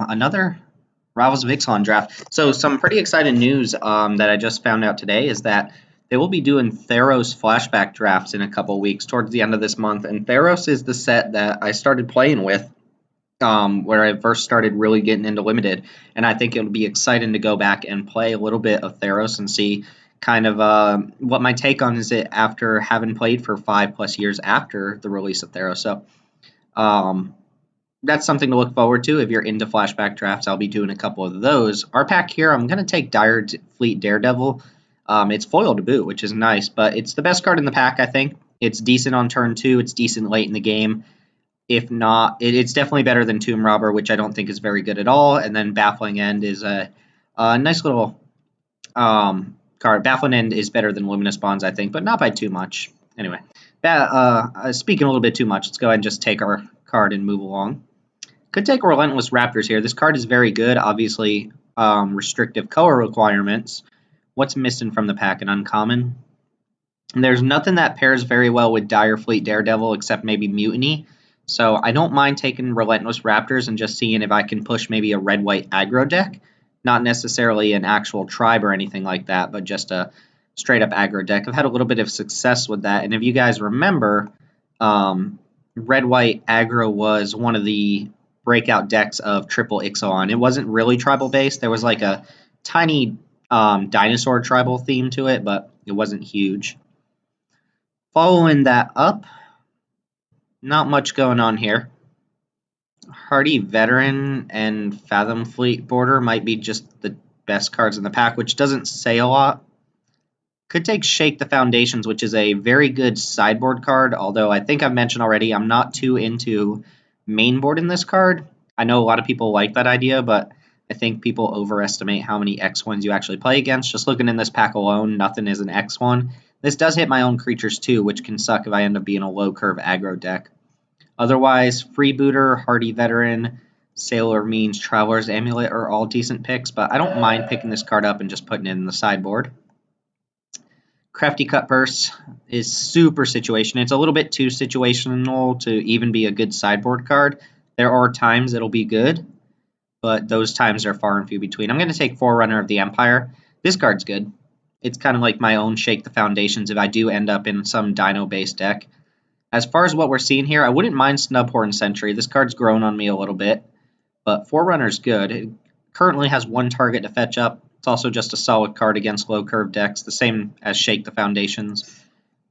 Another Rivals of Ixalan draft. So some pretty exciting news that I just found out today is that they will be doing Theros flashback drafts in a couple weeks towards the end of this month. And Theros is the set that I started playing with where I first started really getting into Limited. And I think it'll be exciting to go back and play a little bit of Theros and see kind of what my take on is it after having played for 5+ years after the release of Theros. So that's something to look forward to. If you're into flashback drafts, I'll be doing a couple of those. Our pack here, I'm going to take Dire Fleet Daredevil. It's foil to boot, which is nice, but it's the best card in the pack, I think. It's decent on turn 2. It's decent late in the game. If not, it's definitely better than Tomb Robber, which I don't think is very good at all. And then Baffling End is a nice little card. Baffling End is better than Luminous Bonds, I think, but not by too much. Anyway, speaking a little bit too much, let's go ahead and just take our card and move along. Could take Relentless Raptors here. This card is very good. Obviously, restrictive color requirements. What's missing from the pack? An uncommon. And there's nothing that pairs very well with Dire Fleet Daredevil except maybe Mutiny. So I don't mind taking Relentless Raptors and just seeing if I can push maybe a red-white aggro deck. Not necessarily an actual tribe or anything like that, but just a straight-up aggro deck. I've had a little bit of success with that. And if you guys remember, red-white aggro was one of the breakout decks of Triple Ixalan. It wasn't really tribal-based. There was like a tiny dinosaur tribal theme to it, but it wasn't huge. Following that up, not much going on here. Hardy Veteran and Fathom Fleet Border might be just the best cards in the pack, which doesn't say a lot. Could take Shake the Foundations, which is a very good sideboard card, although I think I've mentioned already I'm not too into mainboarding this card. I know a lot of people like that idea, but I think people overestimate how many X1s you actually play against. Just looking in this pack alone, nothing is an X1. This does hit my own creatures too, which can suck if I end up being a low curve aggro deck. Otherwise, Freebooter, Hardy Veteran, Sailor Means, Traveler's Amulet are all decent picks, but I don't mind picking this card up and just putting it in the sideboard. Crafty Cutpurse is super situational. It's a little bit too situational to even be a good sideboard card. There are times it'll be good, but those times are far and few between. I'm going to take Forerunner of the Empire. This card's good. It's kind of like my own Shake the Foundations if I do end up in some Dino-based deck. As far as what we're seeing here, I wouldn't mind Snubhorn Sentry. This card's grown on me a little bit, but Forerunner's good. It currently has one target to fetch up. It's also just a solid card against low curve decks, the same as Shake the Foundations.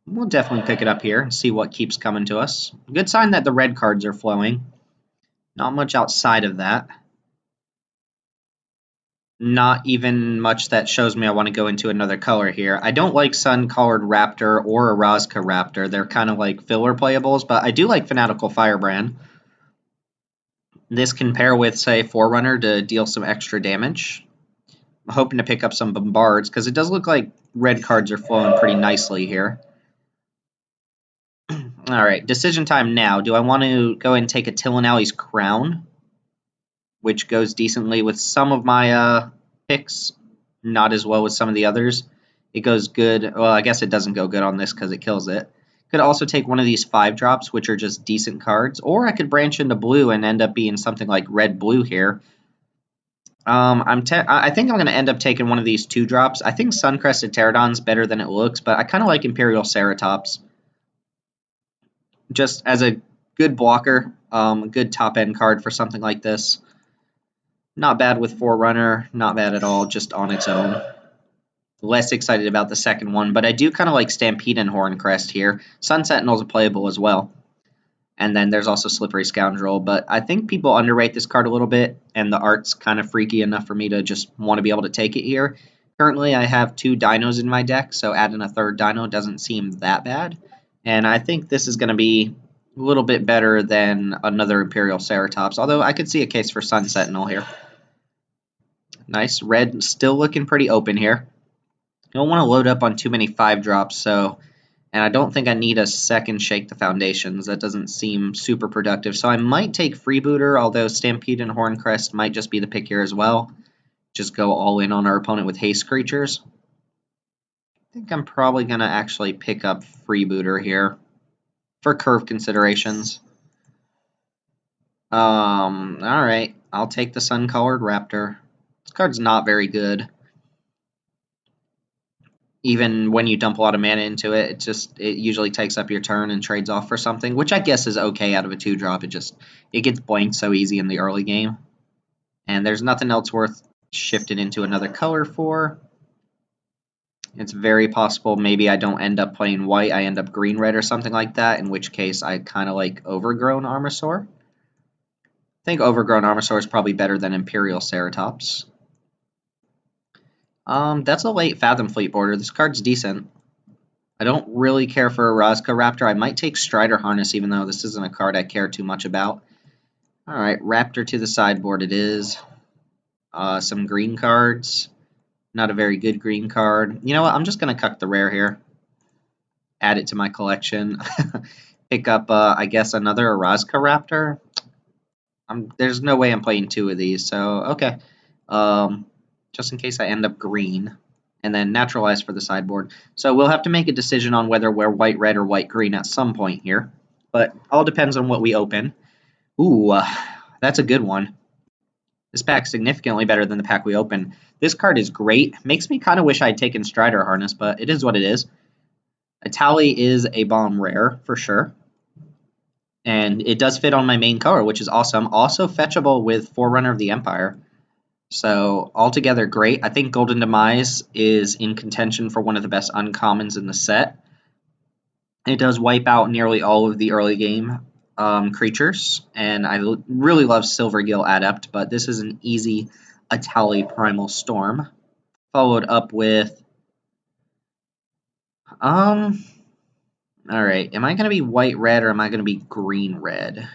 We'll definitely pick it up here and see what keeps coming to us. Good sign that the red cards are flowing. Not much outside of that. Not even much that shows me I want to go into another color here. I don't like Sun-Colored Raptor or Erazka Raptor. They're kind of like filler playables, but I do like Fanatical Firebrand. This can pair with, say, Forerunner to deal some extra damage. I'm hoping to pick up some Bombards, because it does look like red cards are flowing pretty nicely here. Alright, decision time now. Do I want to go and take a Tillinelli's Crown, which goes decently with some of my picks, not as well with some of the others. It goes good. Well, I guess it doesn't go good on this because it kills it. Could also take one of these 5-drops, which are just decent cards, or I could branch into blue and end up being something like red-blue here. I think I'm going to end up taking one of these 2-drops. I think Suncrested Pterodon's better than it looks, but I kind of like Imperial Ceratops. Just as a good blocker, a good top-end card for something like this. Not bad with Forerunner, not bad at all, just on its own. Less excited about the second one, but I do kind of like Stampede and Horncrest here. Sun Sentinel's playable as well. And then there's also Slippery Scoundrel, but I think people underrate this card a little bit, and the art's kind of freaky enough for me to just want to be able to take it here. Currently, I have 2 dinos in my deck, so adding a 3rd dino doesn't seem that bad. And I think this is going to be a little bit better than another Imperial Ceratops, although I could see a case for Sun Sentinel here. Nice. Red still looking pretty open here. Don't want to load up on too many 5-drops, and I don't think I need a second Shake the Foundations. That doesn't seem super productive. So I might take Freebooter, although Stampede and Horncrest might just be the pick here as well. Just go all in on our opponent with haste creatures. I think I'm probably going to actually pick up Freebooter here for curve considerations. Alright. I'll take the sun-colored Raptor. This card's not very good. Even when you dump a lot of mana into it, it usually takes up your turn and trades off for something, which I guess is okay out of a 2-drop. It gets blanked so easy in the early game. And there's nothing else worth shifting into another color for. It's very possible maybe I don't end up playing white, I end up green-red or something like that, in which case I kind of like Overgrown Armasaur. I think Overgrown Armasaur is probably better than Imperial Ceratops. That's a late Fathom Fleet border. This card's decent. I don't really care for a Razka Raptor. I might take Strider Harness, even though this isn't a card I care too much about. Alright, Raptor to the sideboard it is. Some green cards. Not a very good green card. You know what? I'm just going to cuck the rare here. Add it to my collection. Pick up, I guess, another Razka Raptor. There's no way I'm playing 2 of these, so okay. Just in case I end up green. And then Naturalize for the sideboard. So we'll have to make a decision on whether we're white-red or white-green at some point here. But all depends on what we open. Ooh, that's a good one. This pack's significantly better than the pack we opened. This card is great. Makes me kind of wish I'd taken Strider Harness, but it is what it is. Atali is a bomb rare, for sure. And it does fit on my main color, which is awesome. Also fetchable with Forerunner of the Empire. So, altogether great. I think Golden Demise is in contention for one of the best uncommons in the set. It does wipe out nearly all of the early game creatures, and I really love Silvergill Adept, but this is an easy Atali Primal Storm. Followed up with... Alright, am I going to be white-red or am I going to be green-red?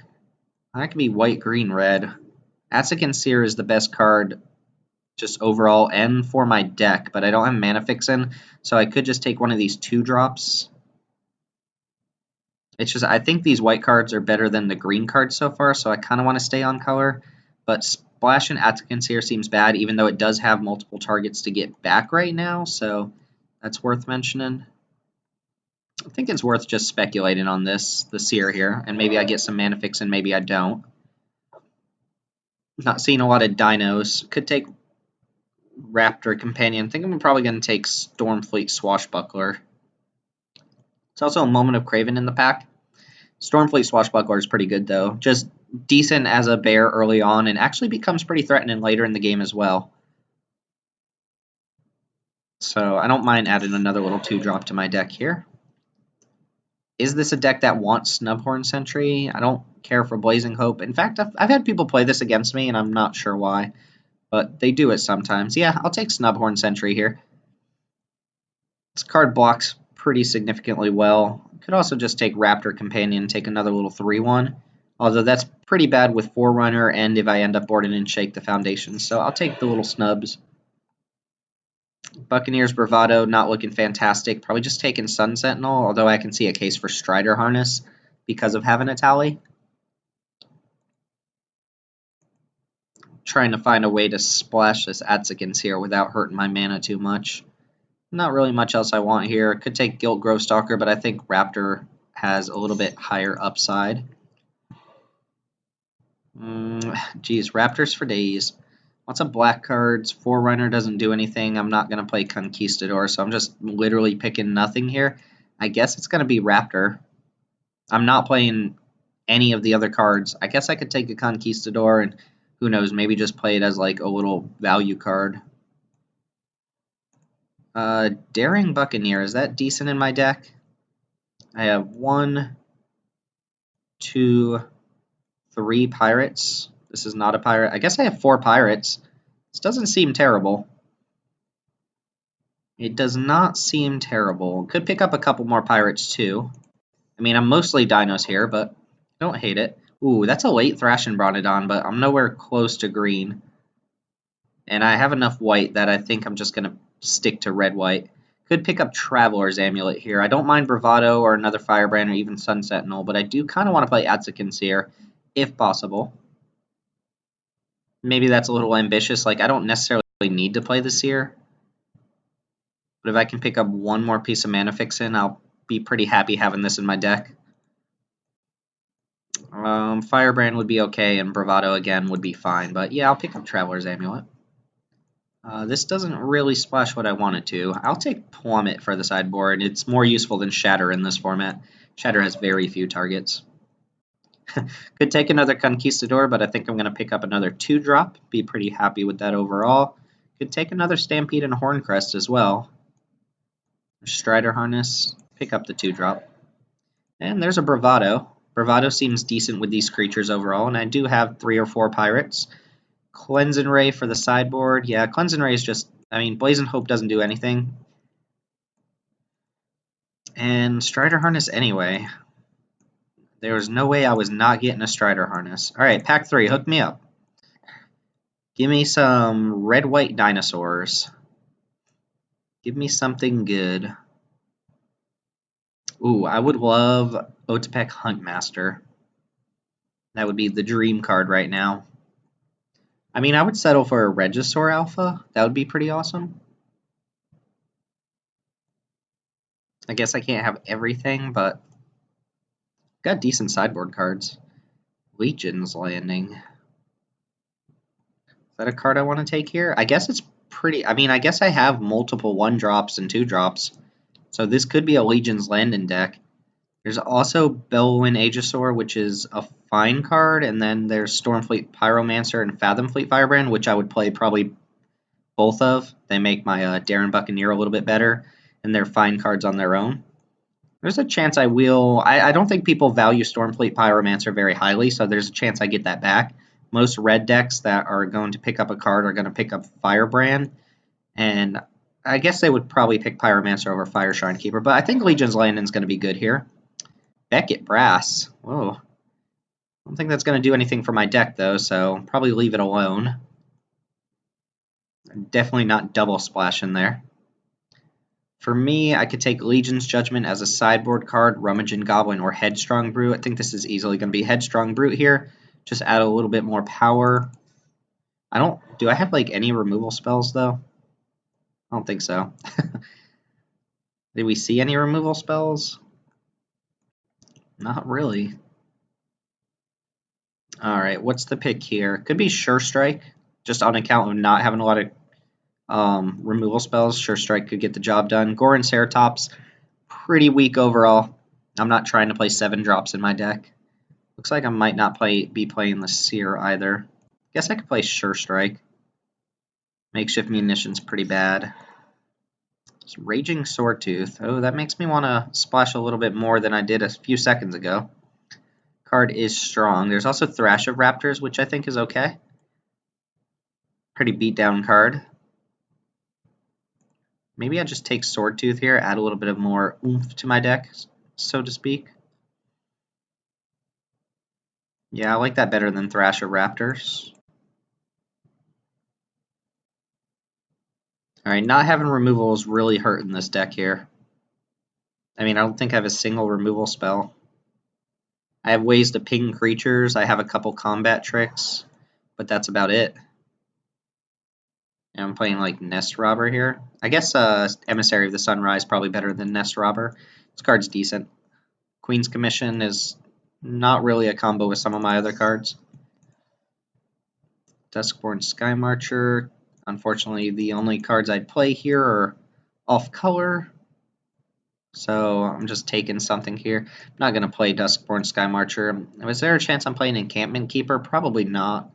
I can be white-green-red. Atsakan Seer is the best card just overall and for my deck, but I don't have Mana Fixin', so I could just take one of these 2-drops. It's just, I think these white cards are better than the green cards so far, so I kind of want to stay on color. But Splash and Atsakan Seer seems bad, even though it does have multiple targets to get back right now, so that's worth mentioning. I think it's worth just speculating on the Seer here, and maybe I get some Mana Fixin', maybe I don't. Not seeing a lot of dinos. Could take Raptor Companion. I think I'm probably going to take Stormfleet Swashbuckler. It's also a Moment of Craven in the pack. Stormfleet Swashbuckler is pretty good, though. Just decent as a bear early on, and actually becomes pretty threatening later in the game as well. So I don't mind adding another little 2-drop to my deck here. Is this a deck that wants Snubhorn Sentry? I don't care for Blazing Hope. In fact, I've had people play this against me, and I'm not sure why. But they do it sometimes. Yeah, I'll take Snubhorn Sentry here. This card blocks pretty significantly well. Could also just take Raptor Companion and take another little 3-1. Although that's pretty bad with Forerunner and if I end up boarding and Shake the Foundation. So I'll take the little snubs. Buccaneers Bravado, not looking fantastic. Probably just taking Sun Sentinel, although I can see a case for Strider Harness because of having a tally. Trying to find a way to splash this Atsikans here without hurting my mana too much. Not really much else I want here. Could take Gilt Grovestalker, but I think Raptor has a little bit higher upside. Geez, Raptors for days. Lots of black cards. Forerunner doesn't do anything. I'm not going to play Conquistador, so I'm just literally picking nothing here. I guess it's going to be Raptor. I'm not playing any of the other cards. I guess I could take a Conquistador and who knows, maybe just play it as like a little value card. Daring Buccaneer, is that decent in my deck? I have 1, 2, 3 pirates. This is not a pirate. I guess I have 4 pirates. This doesn't seem terrible. It does not seem terrible. Could pick up a couple more pirates too. I mean, I'm mostly dinos here, but I don't hate it. Ooh, that's a late Thrashing Bronodon, but I'm nowhere close to green. And I have enough white that I think I'm just going to stick to red-white. Could pick up Traveler's Amulet here. I don't mind Bravado or another Firebrand or even Sun Sentinel, but I do kind of want to play Atsikans here, if possible. Maybe that's a little ambitious. Like, I don't necessarily need to play the Seer. But if I can pick up one more piece of Mana Fixin', I'll be pretty happy having this in my deck. Firebrand would be okay, and Bravado again would be fine. But yeah, I'll pick up Traveler's Amulet. This doesn't really splash what I want it to. I'll take Plummet for the sideboard. It's more useful than Shatter in this format. Shatter has very few targets. Could take another Conquistador, but I think I'm going to pick up another 2-drop. Be pretty happy with that overall. Could take another Stampede and Horncrest as well. Strider Harness. Pick up the 2-drop. And there's a Bravado. Bravado seems decent with these creatures overall, and I do have 3 or 4 pirates. Cleanse and Ray for the sideboard. Yeah, Cleanse and Ray is just, I mean, Blazing Hope doesn't do anything. And Strider Harness anyway. There was no way I was not getting a Strider Harness. Alright, pack 3, hook me up. Give me some red-white dinosaurs. Give me something good. Ooh, I would love Otepec Huntmaster. That would be the dream card right now. I mean, I would settle for a Regisaur Alpha. That would be pretty awesome. I guess I can't have everything, but got decent sideboard cards. Legion's Landing. Is that a card I want to take here? I guess it's pretty... I mean, I guess I have multiple 1-drops and 2-drops. So this could be a Legion's Landing deck. There's also Bellwind Aegisaur, which is a fine card, and then there's Stormfleet Pyromancer and Fathomfleet Firebrand, which I would play probably both of. They make my Darren Buccaneer a little bit better, and they're fine cards on their own. There's a chance I will... I don't think people value Stormfleet Pyromancer very highly, so there's a chance I get that back. Most red decks that are going to pick up a card are going to pick up Firebrand, and I guess they would probably pick Pyromancer over Fire Shrine Keeper, but I think Legion's Landing is going to be good here. Beckett Brass. Whoa. I don't think that's going to do anything for my deck, though, so probably leave it alone. Definitely not double splash in there. For me, I could take Legion's Judgment as a sideboard card, Rummaging Goblin, or Headstrong Brute. I think this is easily going to be Headstrong Brute here. Just add a little bit more power. Do I have, like, any removal spells, though? I don't think so. Did we see any removal spells? Not really. Alright, what's the pick here? Could be Sure Strike, just on account of not having a lot of removal spells. Sure Strike could get the job done. Goron Ceratops, pretty weak overall. I'm not trying to play 7-drops in my deck. Looks like I might not be playing the Seer either. Guess I could play Sure Strike. Makeshift Munition's pretty bad. It's Raging Swordtooth. Oh, that makes me want to splash a little bit more than I did a few seconds ago. Card is strong. There's also Thrash of Raptors, which I think is okay. Pretty beat down card. Maybe I just take Swordtooth here, add a little bit of more oomph to my deck, so to speak. Yeah, I like that better than Thrash of Raptors. Alright, not having removal is really hurting this deck here. I mean, I don't think I have a single removal spell. I have ways to ping creatures. I have a couple combat tricks, but that's about it. And I'm playing like Nest Robber here. I guess Emissary of the Sunrise probably better than Nest Robber. This card's decent. Queen's Commission is not really a combo with some of my other cards. Duskborn Sky Marcher. Unfortunately, the only cards I'd play here are off color. So I'm just taking something here. I'm not going to play Duskborn Sky Marcher. Was there a chance I'm playing Encampment Keeper? Probably not.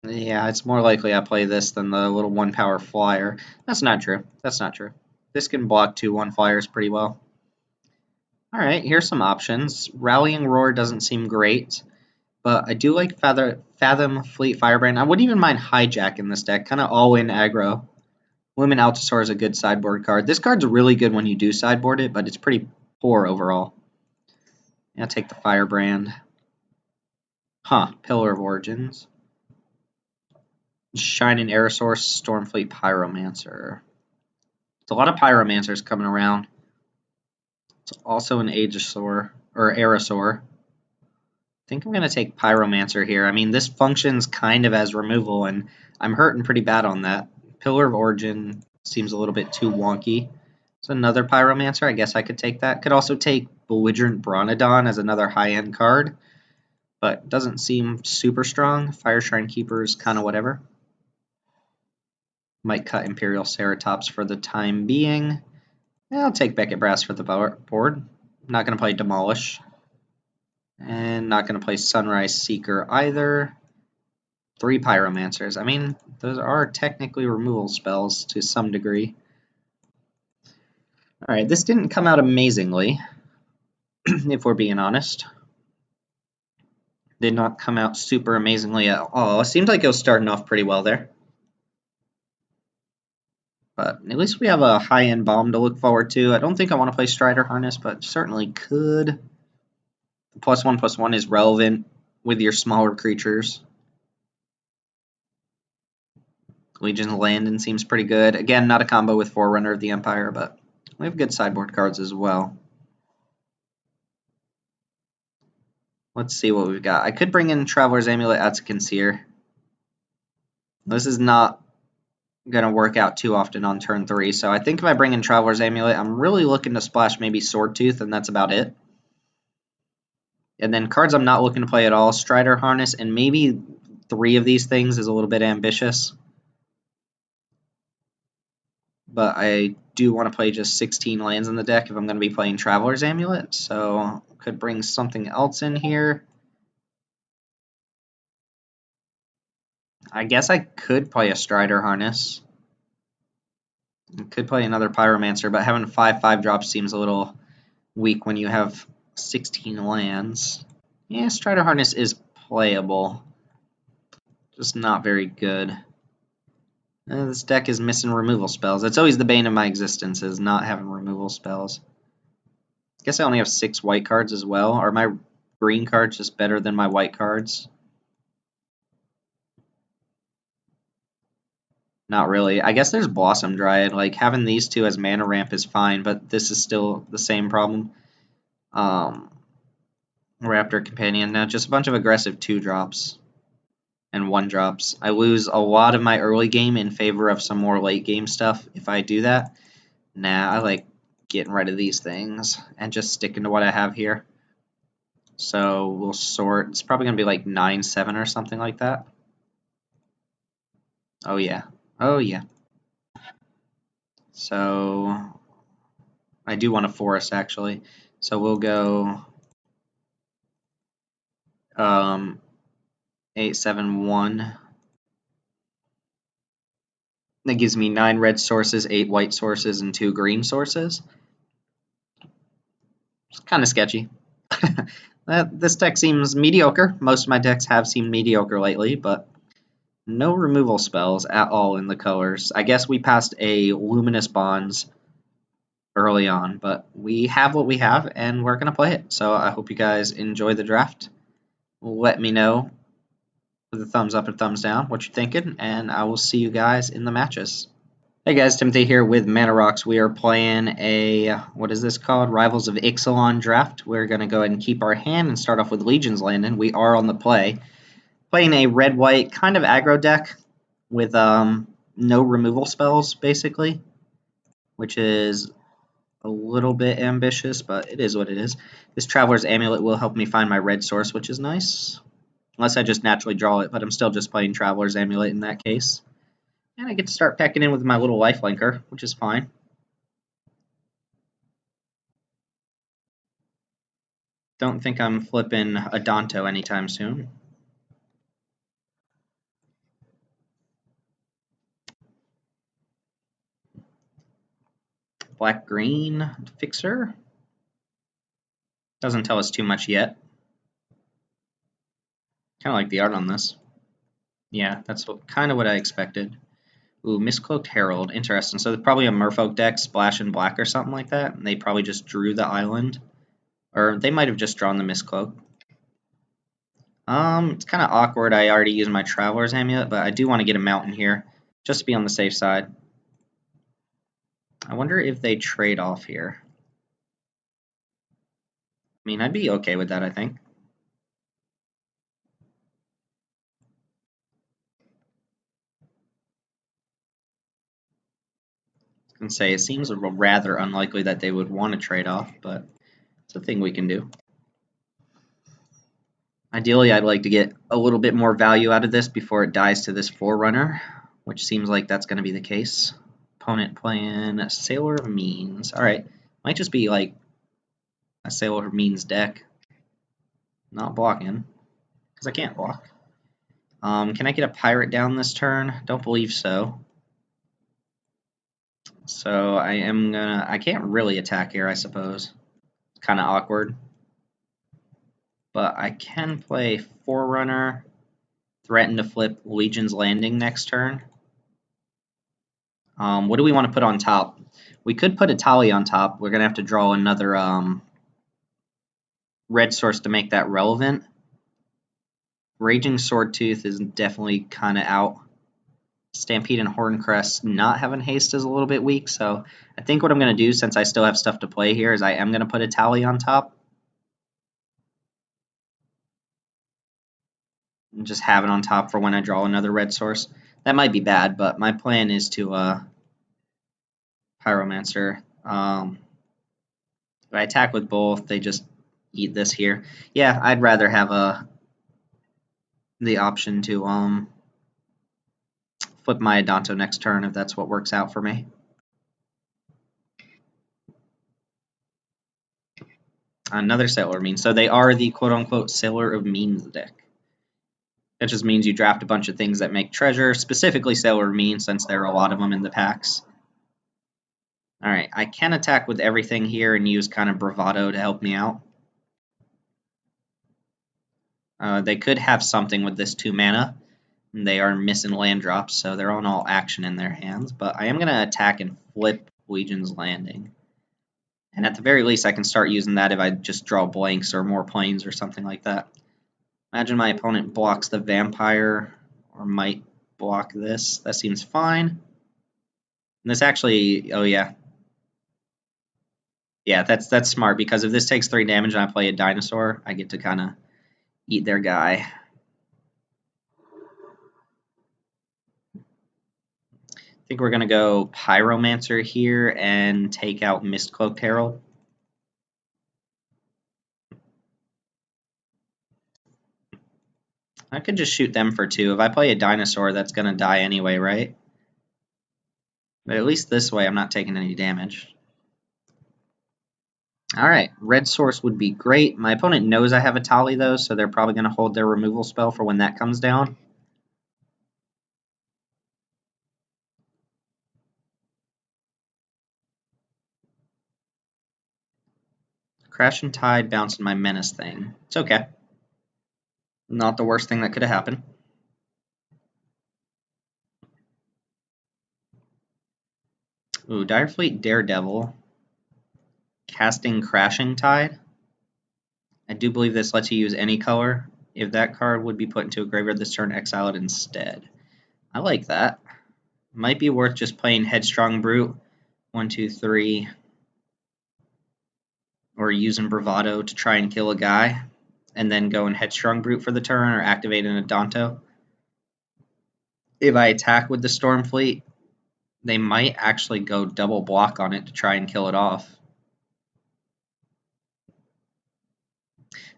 Yeah, it's more likely I play this than the little 1-power flyer. That's not true. That's not true. This can block 2/1 flyers pretty well. Alright, here's some options. Rallying Roar doesn't seem great, but I do like Fathomfleet Firebrand. I wouldn't even mind Hijack in this deck, kind of all-in aggro. Lumen Altasaur is a good sideboard card. This card's really good when you do sideboard it, but it's pretty poor overall. I'll take the Firebrand. Pillar of Origins. Shining Aerosaur, Stormfleet Pyromancer. It's a lot of Pyromancers coming around. It's also an Aegisaur, or Aerosaur. I think I'm going to take Pyromancer here. I mean, this functions kind of as removal, and I'm hurting pretty bad on that. Pillar of Origin seems a little bit too wonky. It's another Pyromancer. I guess I could take that. Could also take Belligerent Bronodon as another high-end card, but doesn't seem super strong. Fire Shrine Keeper's kind of whatever. Might cut Imperial Ceratops for the time being. I'll take Beckett Brass for the board. Not going to play Demolish. And not going to play Sunrise Seeker either. 3 Pyromancers. I mean, those are technically removal spells to some degree. Alright, this didn't come out amazingly, if we're being honest. Did not come out super amazingly at all. It seems like it was starting off pretty well there. But at least we have a high-end bomb to look forward to. I don't think I want to play Strider Harness, but certainly could. The +1/+1 is relevant with your smaller creatures. Legion's Landon seems pretty good. Again, not a combo with Forerunner of the Empire, but we have good sideboard cards as well. Let's see what we've got. I could bring in Traveler's Amulet, Atsuconseer. This is not going to work out too often on turn 3, so I think if I bring in Traveler's Amulet, I'm really looking to splash maybe Swordtooth, and that's about it. And then cards I'm not looking to play at all, Strider Harness, and maybe 3 of these things is a little bit ambitious. But I do want to play just 16 lands in the deck if I'm going to be playing Traveler's Amulet, so could bring something else in here. I guess I could play a Strider Harness. I could play another Pyromancer, but having 5/5 drops seems a little weak when you have 16 lands. Yeah, Strider Harness is playable, just not very good. This deck is missing removal spells. That's always the bane of my existence, is not having removal spells. I guess I only have 6 white cards as well. Are my green cards just better than my white cards? Not really. I guess there's Blossom Dryad. Like, having these 2 as mana ramp is fine, but this is still the same problem. Raptor Companion. Now, just a bunch of aggressive 2-drops and 1-drops. I lose a lot of my early game in favor of some more late game stuff if I do that. Nah, I like getting rid of these things and just sticking to what I have here. So we'll sort. It's probably going to be like 9/7 or something like that. Oh, yeah. Oh, yeah. So I do want a forest, actually. So we'll go 8/7/1. That gives me 9 red sources, 8 white sources, and 2 green sources. It's kind of sketchy. This deck seems mediocre. Most of my decks have seemed mediocre lately, but no removal spells at all in the colors. I guess we passed a Luminous Bonds early on, but we have what we have, and we're going to play it. So I hope you guys enjoy the draft. Let me know with a thumbs up and thumbs down what you're thinking, and I will see you guys in the matches. Hey guys, Timothy here with Mana Rocks. We are playing a, what is this called? Rivals of Ixalan draft. We're going to go ahead and keep our hand and start off with Legion's Landing. We are on the play. Playing a red-white kind of aggro deck with no removal spells, basically, which is a little bit ambitious, but it is what it is. This Traveler's Amulet will help me find my red source, which is nice. Unless I just naturally draw it, but I'm still just playing Traveler's Amulet in that case. And I get to start packing in with my little lifelinker, which is fine. Don't think I'm flipping a Danto anytime soon. Black-green Fixer. Doesn't tell us too much yet. Kind of like the art on this. Yeah, that's kind of what I expected. Ooh, Miscloaked Herald. Interesting. So probably a Merfolk deck, Splash and Black or something like that. And they probably just drew the island. Or they might have just drawn the Miscloak. It's kind of awkward. I already used my Traveler's Amulet, but I do want to get a mountain here, just to be on the safe side. I wonder if they trade off here. I mean, I'd be okay with that, I think. I can say it seems rather unlikely that they would want to trade off, but It's a thing we can do. Ideally, I'd like to get a little bit more value out of this before it dies to this Forerunner, which seems like that's going to be the case. Opponent playing Sailor of Means. Alright, might just be like a Sailor of Means deck. Not blocking, because I can't block. Can I get a Pirate down this turn? Don't believe so. So I can't really attack here, I suppose. It's kind of awkward. But I can play Forerunner, threaten to flip Legion's Landing next turn. What do we want to put on top? We could put a Tali on top. We're going to have to draw another red source to make that relevant. Raging Swordtooth is definitely kind of out. Stampede and Horncrest not having haste is a little bit weak, so I think what I'm going to do, since I still have stuff to play here, is I am going to put a Tali on top. And just have it on top for when I draw another red source. That might be bad, but my plan is to Pyromancer. If I attack with both, they just eat this here. Yeah, I'd rather have the option to flip my Adanto next turn if that's what works out for me. Another Sailor of Means. So they are the quote-unquote Sailor of Means deck. That just means you draft a bunch of things that make treasure, specifically Sailor of Means, since there are a lot of them in the packs. Alright, I can attack with everything here and use kind of Bravado to help me out. They could have something with this 2 mana. They are missing land drops, so they're on all action in their hands. But I am going to attack and flip Legion's Landing. And at the very least, I can start using that if I just draw blanks or more planes or something like that. Imagine my opponent blocks the Vampire or might block this. That seems fine. And this actually, oh yeah. Yeah, that's smart, because if this takes 3 damage and I play a Dinosaur, I get to kind of eat their guy. I think we're going to go Pyromancer here and take out Mistcloaked Herald. I could just shoot them for 2. If I play a Dinosaur, that's going to die anyway, right? But at least this way I'm not taking any damage. Alright, red source would be great. My opponent knows I have a Tali, though, so they're probably going to hold their removal spell for when that comes down. Crash and Tide bouncing my Menace thing. It's okay. Not the worst thing that could have happened. Ooh, Direfleet Daredevil. Casting Crashing Tide. I do believe this lets you use any color. If that card would be put into a graveyard this turn, exile it instead. I like that. Might be worth just playing Headstrong Brute. 1, 2, 3. Or using Bravado to try and kill a guy. And then going Headstrong Brute for the turn, or activating a Adanto. If I attack with the Stormfleet, they might actually go double block on it to try and kill it off.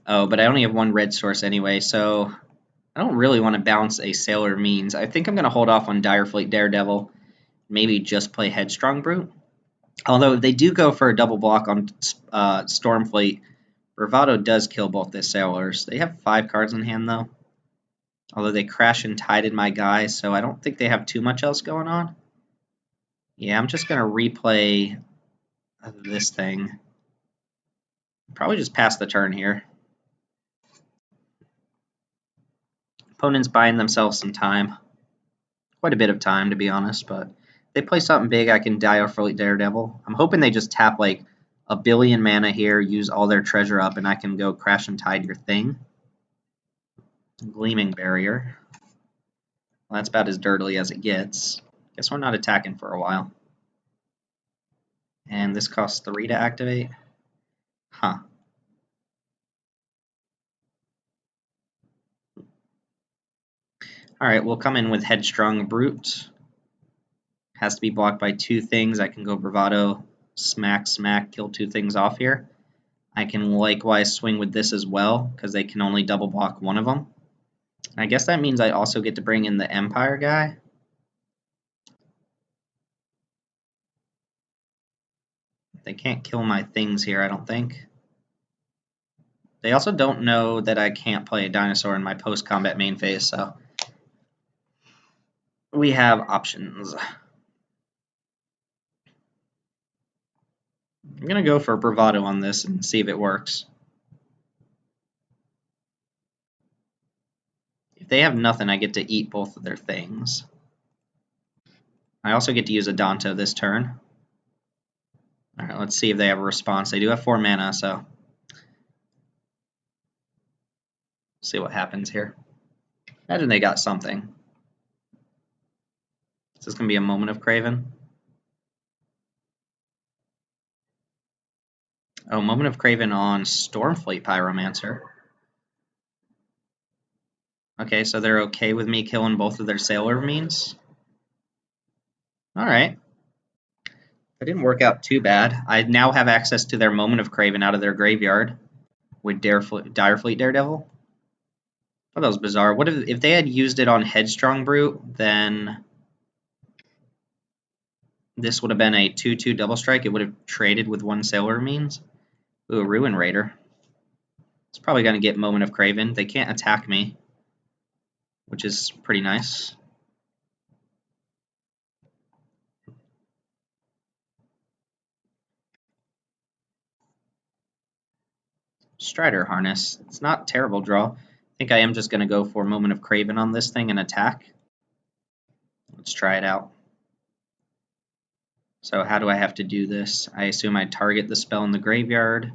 Oh, but I only have 1 red source anyway, so I don't really want to bounce a Sailor Means. I think I'm going to hold off on Direfleet Daredevil. Maybe just play Headstrong Brute. Although if they do go for a double block on Stormfleet, Bravado does kill both the Sailors. They have 5 cards in hand, though. Although they Crash and Tided my guy, so I don't think they have too much else going on. Yeah, I'm just going to replay this thing. Probably just pass the turn here. Opponent's buying themselves some time. Quite a bit of time, to be honest, but if they play something big, I can Direfleet Daredevil. I'm hoping they just tap like a billion mana here, use all their treasure up, and I can go Crash and Tide your thing. Gleaming Barrier. Well, that's about as dirtily as it gets. Guess we're not attacking for a while. And this costs 3 to activate. Huh. Alright, we'll come in with Headstrong Brute. Has to be blocked by 2 things. I can go Bravado, smack, kill 2 things off here. I can likewise swing with this as well, because they can only double block one of them. I guess that means I also get to bring in the Empire guy. They can't kill my things here, I don't think. They also don't know that I can't play a dinosaur in my post-combat main phase, so we have options. I'm going to go for bravado on this and see if it works. If they have nothing, I get to eat both of their things. I also get to use a Danto this turn. Alright, let's see if they have a response. They do have 4 mana, so see what happens here. Imagine they got something. Is this going to be a Moment of Craven? Oh, Moment of Craven on Stormfleet Pyromancer. Okay, so they're okay with me killing both of their Sailor Means? Alright. That didn't work out too bad. I now have access to their Moment of Craven out of their graveyard with Direfleet Daredevil. Oh, that was bizarre. What if they had used it on Headstrong Brute, then this would have been a 2/2 double strike. It would have traded with 1 Sailor Means. Ooh, Ruin Raider. It's probably going to get Moment of Craven. They can't attack me, which is pretty nice. Strider Harness. It's not a terrible draw. I think I am just going to go for Moment of Craven on this thing and attack. Let's try it out. So how do I have to do this? I assume I target the spell in the graveyard.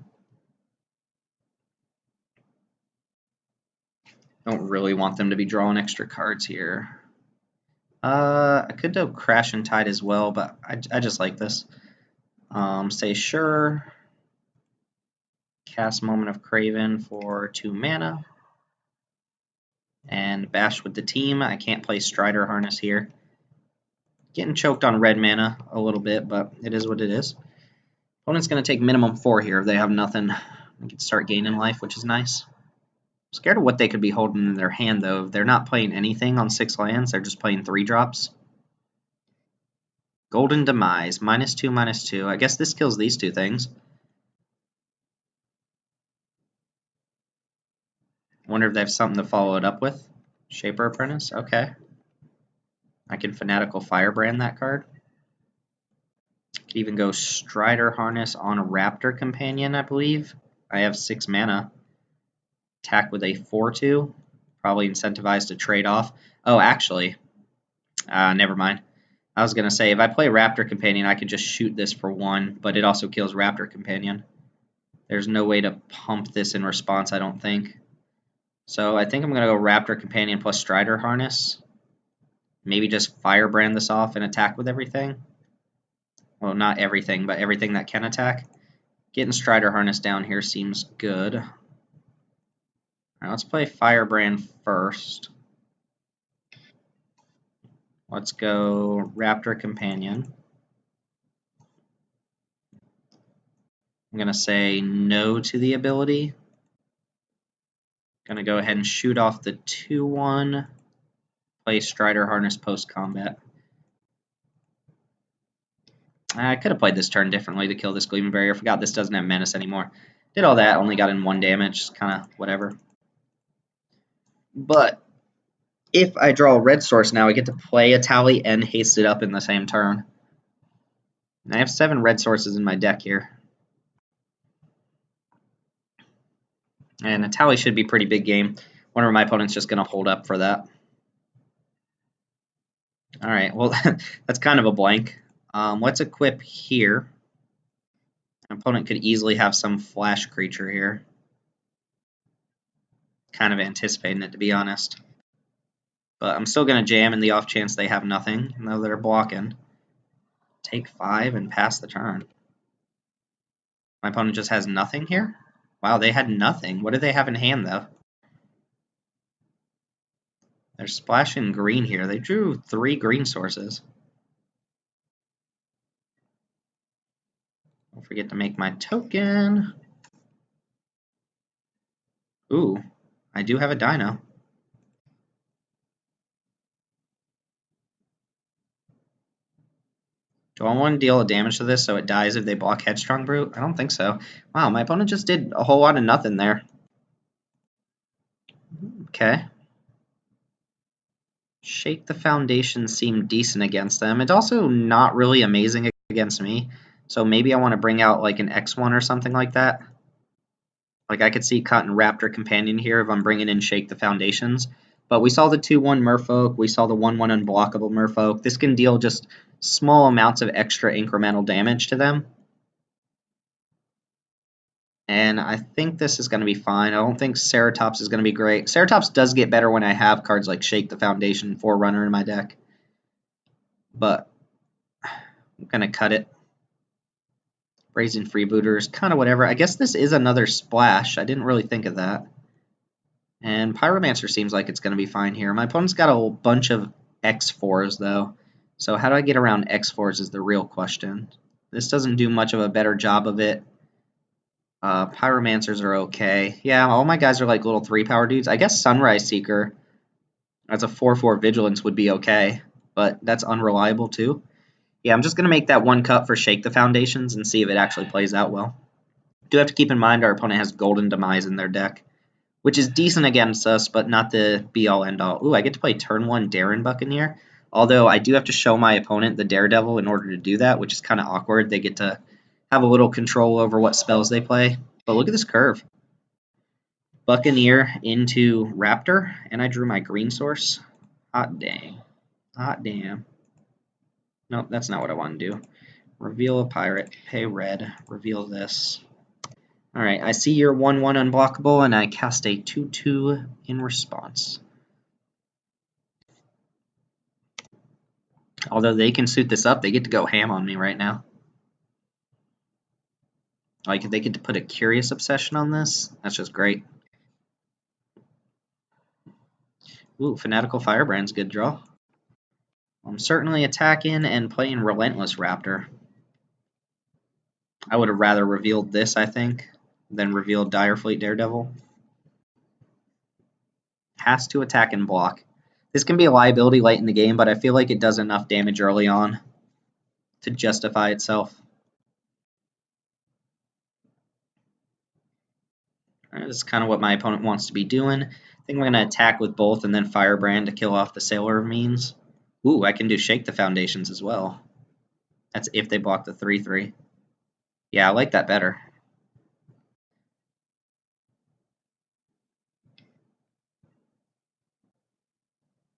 Don't really want them to be drawing extra cards here. I could do Crash and Tide as well, but I just like this. Say sure. Cast Moment of Craven for 2 mana. And bash with the team. I can't play Strider Harness here. Getting choked on red mana a little bit, but it is what it is. Opponent's going to take minimum 4 here. If they have nothing, I can start gaining life, which is nice. I'm scared of what they could be holding in their hand, though. If they're not playing anything on 6 lands, they're just playing 3 drops. Golden Demise, -2, -2. I guess this kills these 2 things. Wonder if they have something to follow it up with. Shaper Apprentice, okay. I can Fanatical Firebrand that card. Could even go Strider Harness on a Raptor Companion, I believe. I have 6 mana. Attack with a 4/2. Probably incentivized to trade off. Oh, actually, never mind. I was going to say, if I play Raptor Companion, I could just shoot this for 1, but it also kills Raptor Companion. There's no way to pump this in response, I don't think. So I think I'm going to go Raptor Companion plus Strider Harness. Maybe just Firebrand this off and attack with everything. Well, not everything, but everything that can attack. Getting Strider Harness down here seems good. All right, let's play Firebrand first. Let's go Raptor Companion. I'm going to say no to the ability. Going to go ahead and shoot off the 2/1. Play Strider Harness post-combat. I could have played this turn differently to kill this Gleaming Barrier. Forgot this doesn't have Menace anymore. Did all that, only got in 1 damage. Kind of whatever. But if I draw a red source now, I get to play a Tally and haste it up in the same turn. And I have 7 red sources in my deck here. And a Tally should be pretty big game. Wonder if my opponent's just going to hold up for that. Alright, well, that's kind of a blank. Let's equip here. An opponent could easily have some flash creature here. Kind of anticipating it, to be honest. But I'm still going to jam in the off chance they have nothing, even though they're blocking. Take 5 and pass the turn. My opponent just has nothing here? Wow, they had nothing. What do they have in hand, though? They're splashing green here. They drew 3 green sources. Don't forget to make my token. Ooh, I do have a dino. Do I want to deal damage to this so it dies if they block Headstrong Brute? I don't think so. Wow, my opponent just did a whole lot of nothing there. Okay. Shake the Foundation seemed decent against them. It's also not really amazing against me. So maybe I want to bring out like an X1 or something like that. Like I could see cutting Raptor Companion here if I'm bringing in Shake the Foundations. But we saw the 2-1 Merfolk. We saw the 1-1 Unblockable Merfolk. This can deal just small amounts of extra incremental damage to them. And I think this is going to be fine. I don't think Ceratops is going to be great. Ceratops does get better when I have cards like Shake the Foundation, Forerunner in my deck. But I'm going to cut it. Brazen Freebooters, kind of whatever. I guess this is another splash. I didn't really think of that. And Pyromancer seems like it's going to be fine here. My opponent's got a bunch of X4s, though. So how do I get around X4s is the real question. This doesn't do much of a better job of it. Pyromancers are okay. Yeah, all my guys are like little 3-power dudes. I guess Sunrise Seeker as a 4/4 Vigilance would be okay, but that's unreliable too. Yeah, I'm just going to make that one cut for Shake the Foundations and see if it actually plays out well. Do have to keep in mind our opponent has Golden Demise in their deck, which is decent against us, but not the be-all, end-all. Ooh, I get to play turn 1 Darren Buccaneer, although I do have to show my opponent the Daredevil in order to do that, which is kind of awkward. They get to have a little control over what spells they play. But look at this curve. Buccaneer into Raptor, and I drew my green source. Hot dang. Hot damn. Nope, that's not what I want to do. Reveal a pirate, pay red, reveal this. Alright, I see your 1/1 unblockable, and I cast a 2/2 in response. Although they can suit this up, they get to go ham on me right now. Like, if they get to put a Curious Obsession on this, that's just great. Ooh, Fanatical Firebrand's good draw. I'm certainly attacking and playing Relentless Raptor. I would have rather revealed this, I think, than revealed Direfleet Daredevil. Has to attack and block. This can be a liability late in the game, but I feel like it does enough damage early on to justify itself. Right, this is kind of what my opponent wants to be doing. I think I'm going to attack with both and then Firebrand to kill off the Sailor of Means. Ooh, I can do Shake the Foundations as well. That's if they block the 3/3. Yeah, I like that better.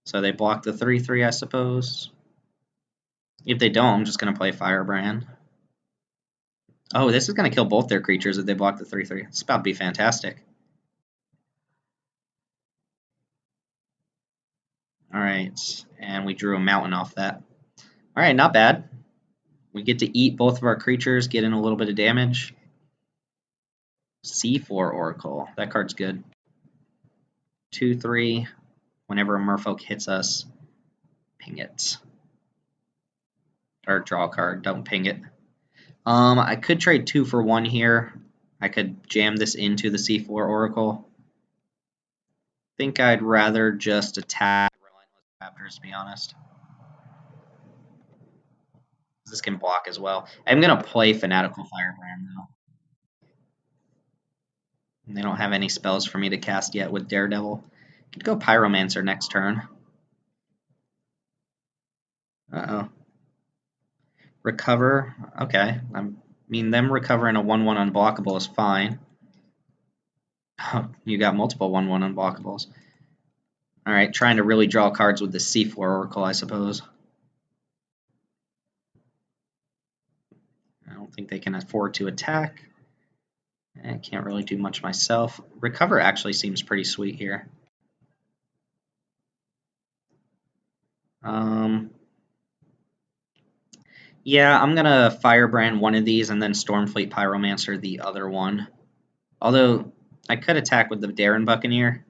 So they block the 3/3, I suppose. If they don't, I'm just going to play Firebrand. Oh, this is going to kill both their creatures if they block the 3/3. It's about to be fantastic. Alright, and we drew a mountain off that. Alright, not bad. We get to eat both of our creatures, get in a little bit of damage. C4 Oracle. That card's good. 2/3. Whenever a Merfolk hits us, ping it. Or draw a card, don't ping it. I could trade 2 for 1 here. I could jam this into the C4 Oracle. Think I'd rather just attack Relentless Raptors, to be honest. This can block as well. I'm going to play Fanatical Firebrand, though. They don't have any spells for me to cast yet with Daredevil. Could go Pyromancer next turn. Uh-oh. Recover. Okay. I mean, them recovering a 1/1 unblockable is fine. You got multiple 1/1 unblockables. Alright, trying to really draw cards with the C4 Oracle, I suppose. I don't think they can afford to attack. I can't really do much myself. Recover actually seems pretty sweet here. Yeah, I'm going to Firebrand one of these and then Stormfleet Pyromancer the other one. Although, I could attack with the Darren Buccaneer.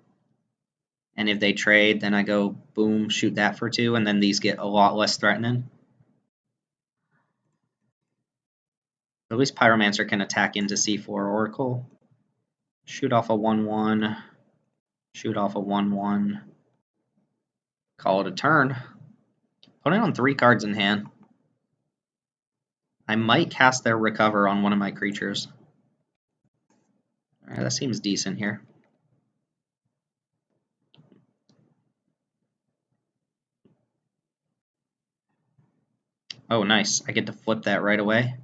And if they trade, then I go, boom, shoot that for 2, and then these get a lot less threatening. At least Pyromancer can attack into C4 Oracle. Shoot off a 1/1. Shoot off a 1/1. Call it a turn. Put it on 3 cards in hand. I might cast their Recover on one of my creatures. Alright, that seems decent here. Oh, nice. I get to flip that right away.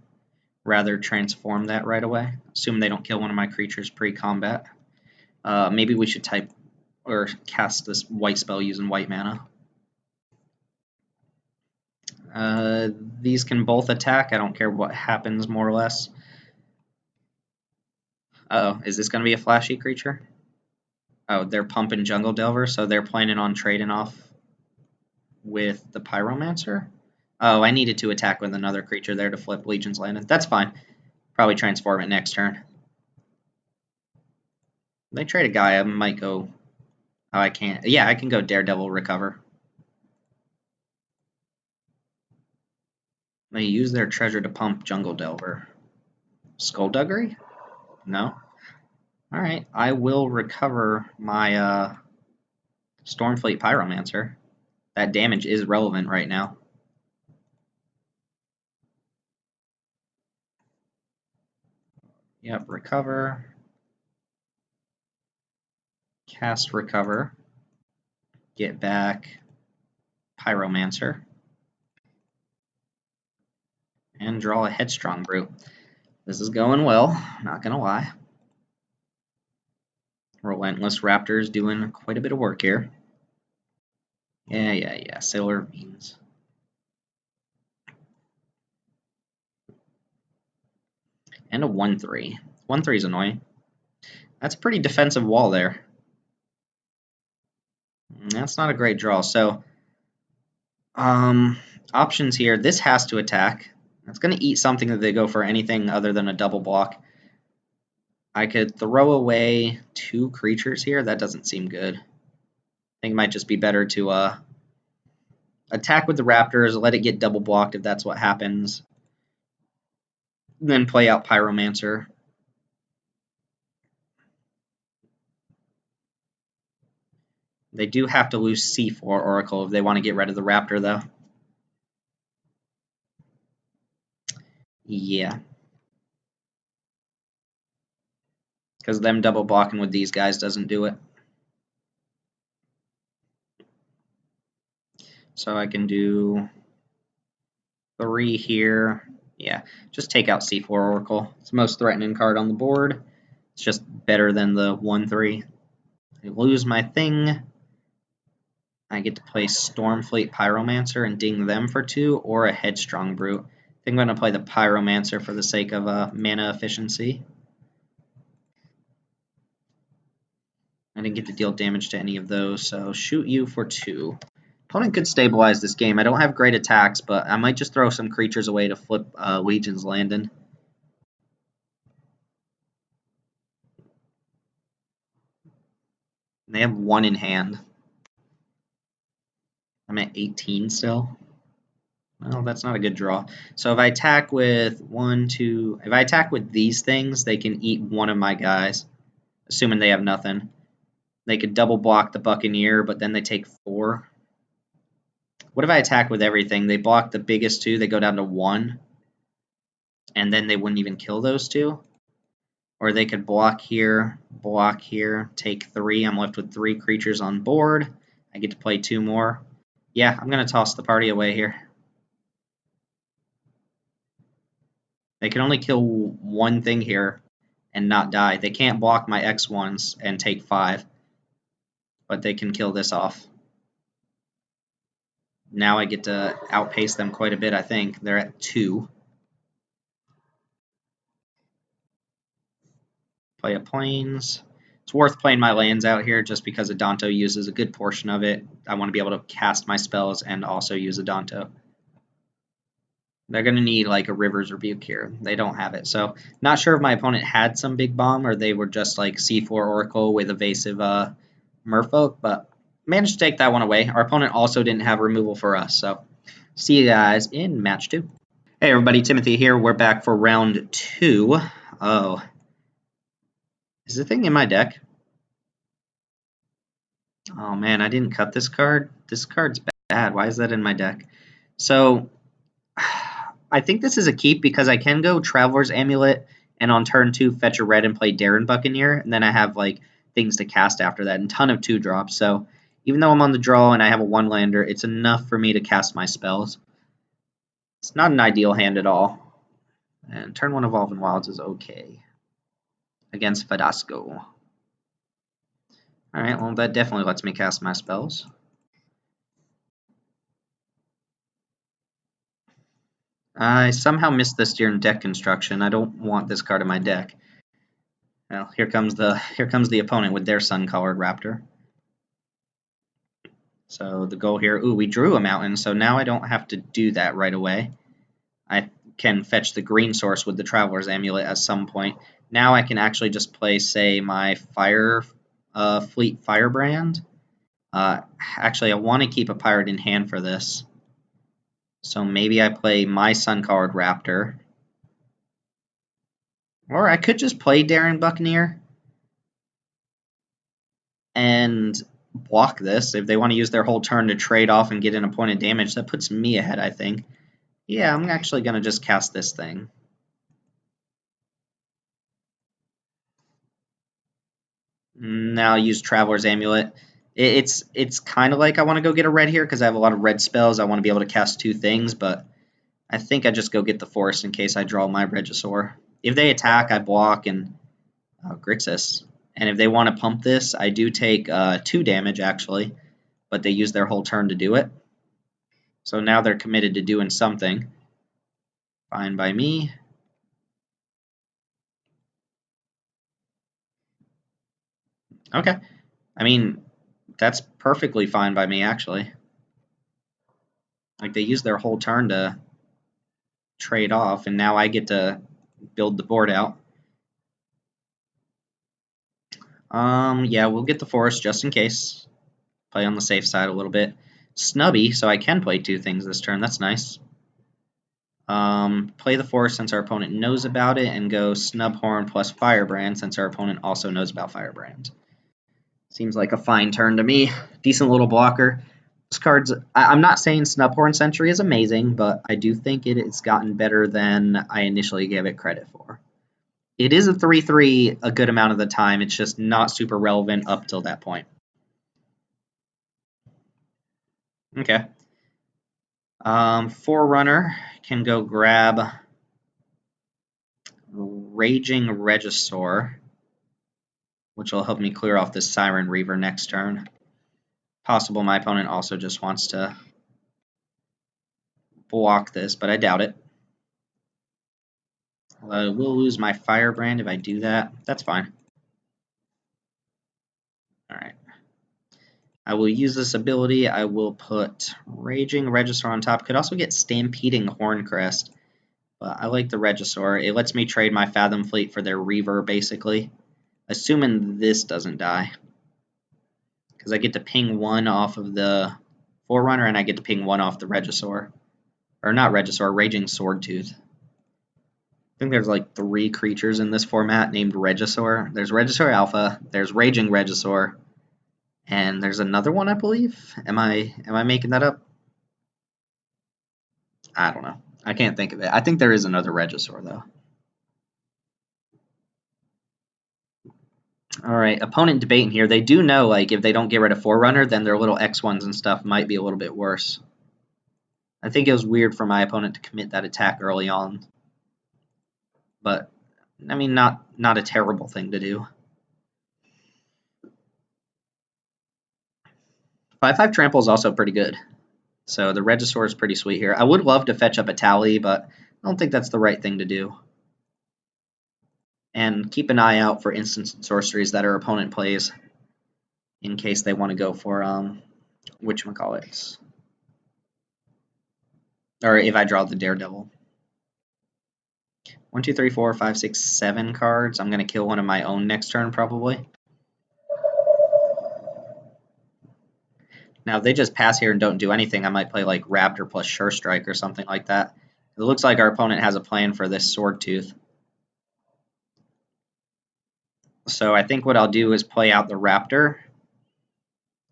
Rather transform that right away. Assume they don't kill one of my creatures pre-combat. Maybe we should type or cast this white spell using white mana. These can both attack. I don't care what happens, more or less. Uh-oh, is this going to be a flashy creature? Oh, they're pumping Jungle Delver, so they're planning on trading off with the Pyromancer? Oh, I needed to attack with another creature there to flip Legion's Landing. That's fine. Probably transform it next turn. They trade a guy, I might go... Oh, I can't. Yeah, I can go Daredevil Recover. They use their treasure to pump Jungle Delver. Skullduggery? No. Alright, I will recover my Stormfleet Pyromancer. That damage is relevant right now. Yep, recover. Cast Recover. Get back Pyromancer. And draw a Headstrong Brute. This is going well, not gonna lie. Relentless Raptor's doing quite a bit of work here. Yeah. Sailor Beans. And a 1/3. 1/3 is annoying. That's a pretty defensive wall there. That's not a great draw. So, options here. This has to attack. It's going to eat something that they go for anything other than a double block. I could throw away 2 creatures here. That doesn't seem good. I think it might just be better to attack with the Raptors, let it get double blocked if that's what happens, then play out Pyromancer. They do have to lose C4 Oracle if they want to get rid of the Raptor, though. Yeah. Because them double blocking with these guys doesn't do it. So I can do 3 here. Yeah, just take out C4 Oracle. It's the most threatening card on the board. It's just better than the 1/3. I lose my thing. I get to play Stormfleet Pyromancer and ding them for 2, or a Headstrong Brute. I think I'm going to play the Pyromancer for the sake of mana efficiency. I didn't get to deal damage to any of those, so shoot you for 2. Opponent could stabilize this game. I don't have great attacks, but I might just throw some creatures away to flip Legion's Landing. They have 1 in hand. I'm at 18 still. Well, that's not a good draw. So if I attack with if I attack with these things, they can eat one of my guys, assuming they have nothing. They could double block the Buccaneer, but then they take 4. What if I attack with everything? They block the biggest 2, they go down to 1, and then they wouldn't even kill those 2. Or they could block here, take 3. I'm left with 3 creatures on board. I get to play 2 more. Yeah, I'm going to toss the party away here. They can only kill 1 thing here and not die. They can't block my X1s and take 5. But they can kill this off. Now I get to outpace them quite a bit, I think. They're at 2. Play a Plains. It's worth playing my lands out here just because Adanto uses a good portion of it. I want to be able to cast my spells and also use Adanto. They're going to need like a River's Rebuke here. They don't have it. So not sure if my opponent had some big bomb or they were just like C4 Oracle with evasive Merfolk, but managed to take that one away. Our opponent also didn't have removal for us. So see you guys in match 2. Hey everybody, Timothy here. We're back for round 2. Oh. Is the thing in my deck? Oh man, I didn't cut this card. This card's bad. Why is that in my deck? So I think this is a keep because I can go Traveler's Amulet and on turn 2 fetch a red and play Darren Buccaneer, and then I have like things to cast after that and ton of 2-drops. So even though I'm on the draw and I have a 1-lander, it's enough for me to cast my spells. It's not an ideal hand at all. And turn 1 Evolving Wilds is okay against Fadasco. Alright, well that definitely lets me cast my spells. I somehow missed this during deck construction. I don't want this card in my deck. Well, here comes the opponent with their sun-colored raptor. So the goal here, ooh, we drew a mountain, so now I don't have to do that right away. I can fetch the green source with the Traveler's Amulet at some point. Now I can actually just play, say, my Fleet Firebrand. Actually, I want to keep a pirate in hand for this. So maybe I play my sun-colored raptor. Or I could just play Darren Buccaneer and block this. If they want to use their whole turn to trade off and get an opponent damage, that puts me ahead, I think. Yeah, I'm actually going to just cast this thing. Now I'll use Traveler's Amulet. It's kind of like I want to go get a red here because I have a lot of red spells. I want to be able to cast 2 things, but I think I just go get the Forest in case I draw my Regisaur. If they attack, I block and Grixis. And if they want to pump this, I do take 2 damage, actually, but they use their whole turn to do it. So now they're committed to doing something. Fine by me. Okay. I mean, that's perfectly fine by me, actually. Like, they use their whole turn to trade off, and now I get to build the board out. Yeah, we'll get the Forest just in case. Play on the safe side a little bit. Snubby, so I can play 2 things this turn. That's nice. Play the Forest since our opponent knows about it, and go Snubhorn plus Firebrand since our opponent also knows about Firebrand. Seems like a fine turn to me. Decent little blocker. This card's... I'm not saying Snubhorn Sentry is amazing, but I do think it's gotten better than I initially gave it credit for. It is a 3/3 a good amount of the time. It's just not super relevant up till that point. Okay. Forerunner can go grab Raging Regisaur, which will help me clear off this Siren Reaver next turn. Possible my opponent also just wants to block this, but I doubt it. I will lose my Firebrand if I do that. That's fine. Alright. I will use this ability. I will put Raging Regisaur on top. Could also get Stampeding Horncrest, but I like the Regisaur. It lets me trade my Fathom Fleet for their Reaver, basically. Assuming this doesn't die. Because I get to ping 1 off of the Forerunner, and I get to ping 1 off the Regisaur. Or not Regisaur, Raging Swordtooth. I think there's like 3 creatures in this format named Regisaur. There's Regisaur Alpha, there's Raging Regisaur, and there's another one, I believe. Am I making that up? I don't know. I can't think of it. I think there is another Regisaur, though. Alright, opponent debating here. They do know, like, if they don't get rid of Forerunner, then their little X1s and stuff might be a little bit worse. I think it was weird for my opponent to commit that attack early on. But, I mean, not a terrible thing to do. 5/5 Trample is also pretty good. So the Regisaur is pretty sweet here. I would love to fetch up a Tally, but I don't think that's the right thing to do. And keep an eye out for instants and sorceries that our opponent plays in case they want to go for, whatchamacallit. Or if I draw the Daredevil. 1, 2, 3, 4, 5, 6, 7 cards. I'm going to kill one of my own next turn, probably. Now, if they just pass here and don't do anything, I might play like Raptor plus Sure Strike or something like that. It looks like our opponent has a plan for this Swordtooth. So I think what I'll do is play out the Raptor.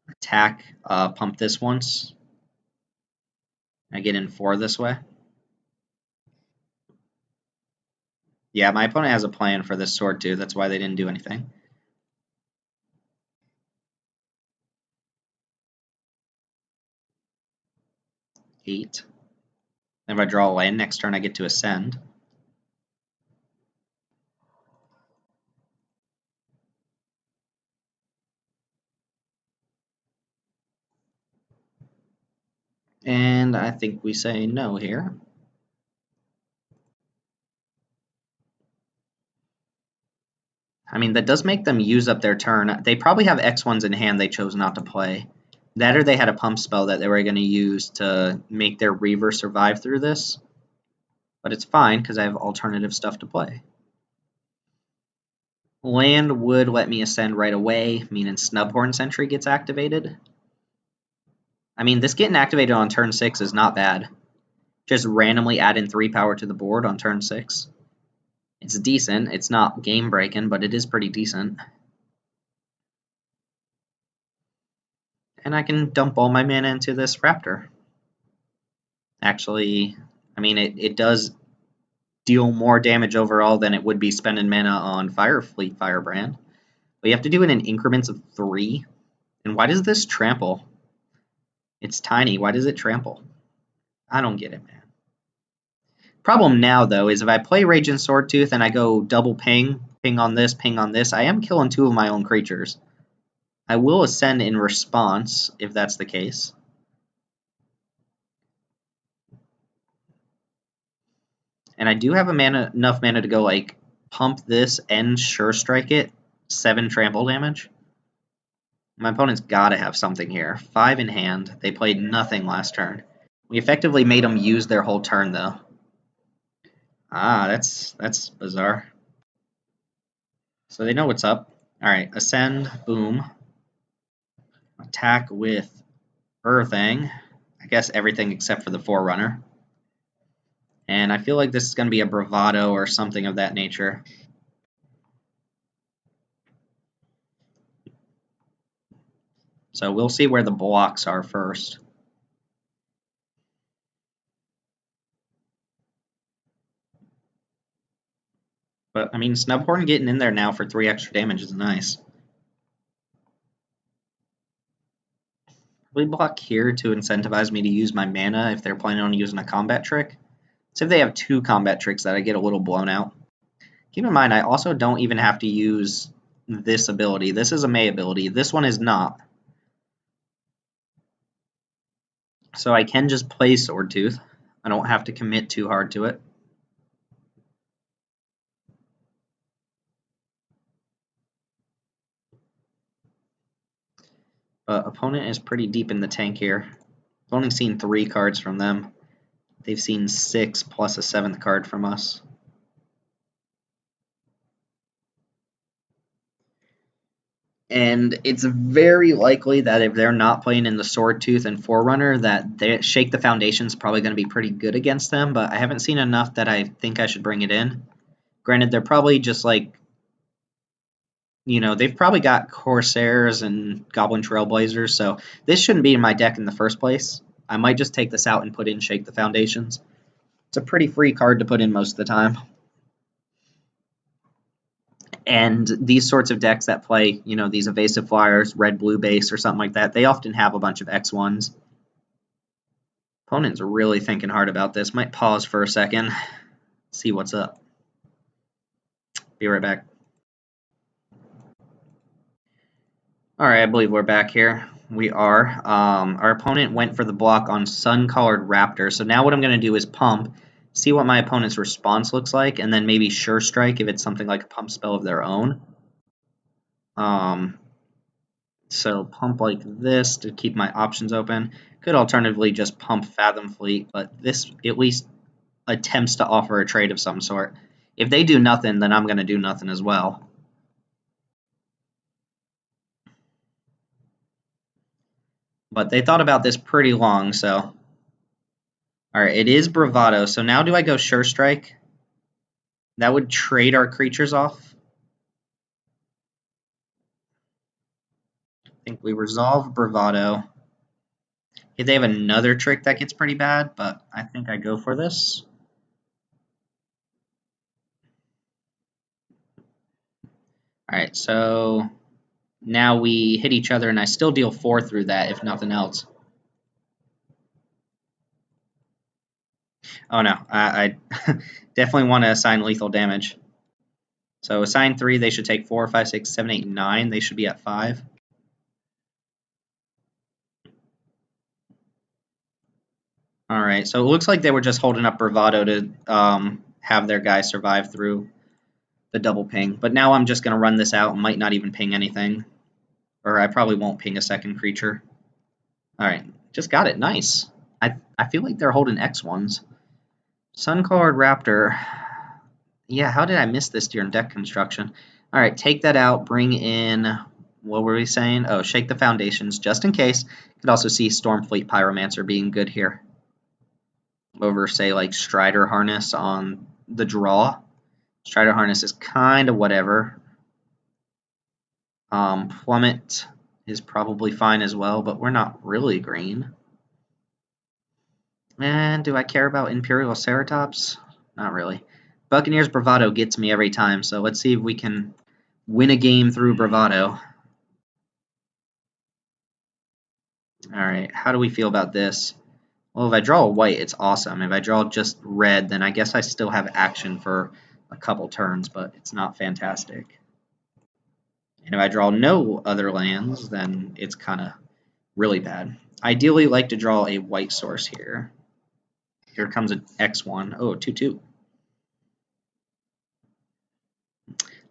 Attack, pump this once. I get in 4 this way. Yeah, my opponent has a plan for this sword too. That's why they didn't do anything. Eight. If I draw a land, next turn I get to ascend. And I think we say no here. I mean, that does make them use up their turn. They probably have X1s in hand they chose not to play. That or they had a pump spell that they were going to use to make their Reaver survive through this. But it's fine because I have alternative stuff to play. Land would let me ascend right away, meaning Snubhorn Sentry gets activated. I mean, this getting activated on turn 6 is not bad. Just randomly add in 3 power to the board on turn 6. It's decent. It's not game breaking, but it is pretty decent. And I can dump all my mana into this Raptor. Actually, I mean, it does deal more damage overall than it would be spending mana on Firefleet Firebrand. But you have to do it in increments of 3. And why does this trample? It's tiny. Why does it trample? I don't get it, man. Problem now, though, is if I play Raging Swordtooth and I go double ping on this, I am killing 2 of my own creatures. I will ascend in response, if that's the case. And I do have enough mana to go, like, pump this and Sure Strike it. 7 trample damage. My opponent's got to have something here. 5 in hand. They played nothing last turn. We effectively made them use their whole turn, though. Ah, that's bizarre. So they know what's up. Alright, ascend, boom. Attack with Earthing. I guess everything except for the Forerunner. And I feel like this is going to be a Bravado or something of that nature. So we'll see where the blocks are first. But, I mean, Snubhorn getting in there now for 3 extra damage is nice. We block here to incentivize me to use my mana if they're planning on using a combat trick. So if they have 2 combat tricks that I get a little blown out. Keep in mind, I also don't even have to use this ability. This is a May ability. This one is not. So I can just play Swordtooth. I don't have to commit too hard to it. But opponent is pretty deep in the tank here. I've only seen 3 cards from them. They've seen 6 plus a 7th card from us. And it's very likely that if they're not playing in the Swordtooth and Forerunner, that they Shake the Foundation is probably going to be pretty good against them, but I haven't seen enough that I think I should bring it in. Granted, they're probably just like, you know, they've probably got Corsairs and Goblin Trailblazers, so this shouldn't be in my deck in the first place. I might just take this out and put in Shake the Foundations. It's a pretty free card to put in most of the time. And these sorts of decks that play, you know, these evasive flyers, red-blue base or something like that, they often have a bunch of X1s. Opponent's really thinking hard about this. Might pause for a second, see what's up. Be right back. Alright, I believe we're back here. We are. Our opponent went for the block on Sun-Colored Raptor, so now what I'm going to do is pump, see what my opponent's response looks like, and then maybe Sure Strike if it's something like a pump spell of their own. So pump like this to keep my options open. Could alternatively just pump Fathom Fleet, but this at least attempts to offer a trade of some sort. If they do nothing, then I'm going to do nothing as well. But they thought about this pretty long, so... Alright, it is Bravado, so now do I go Sure Strike? That would trade our creatures off. think we resolve Bravado. If they have another trick that gets pretty bad, but I think I go for this. Alright, so now we hit each other, and I still deal 4 through that, if nothing else. Oh no, I definitely want to assign lethal damage. So assign 3, they should take 4, 5, 6, 7, 8, 9. They should be at 5. Alright, so it looks like they were just holding up Bravado to have their guy survive through the double ping. But now I'm just going to run this out and might not even ping anything. Or I probably won't ping a second creature. Alright, just got it. Nice. I feel like they're holding X1s. Sun-Colored Raptor. Yeah, how did I miss this during deck construction? Alright, take that out. Bring in... What were we saying? Oh, shake the foundations, just in case. You could also see Stormfleet Pyromancer being good here. Over, say, like Strider Harness on the draw. Strider Harness is kind of whatever. Plummet is probably fine as well, but we're not really green. And do I care about Imperial Ceratops? Not really. Buccaneers Bravado gets me every time, so let's see if we can win a game through Bravado. Alright, how do we feel about this? Well, if I draw a white, it's awesome. If I draw just red, then I guess I still have action for a couple turns, but it's not fantastic. And if I draw no other lands, then it's kind of really bad. Ideally, like to draw a white source here. Here comes an X1. Oh, 2/2.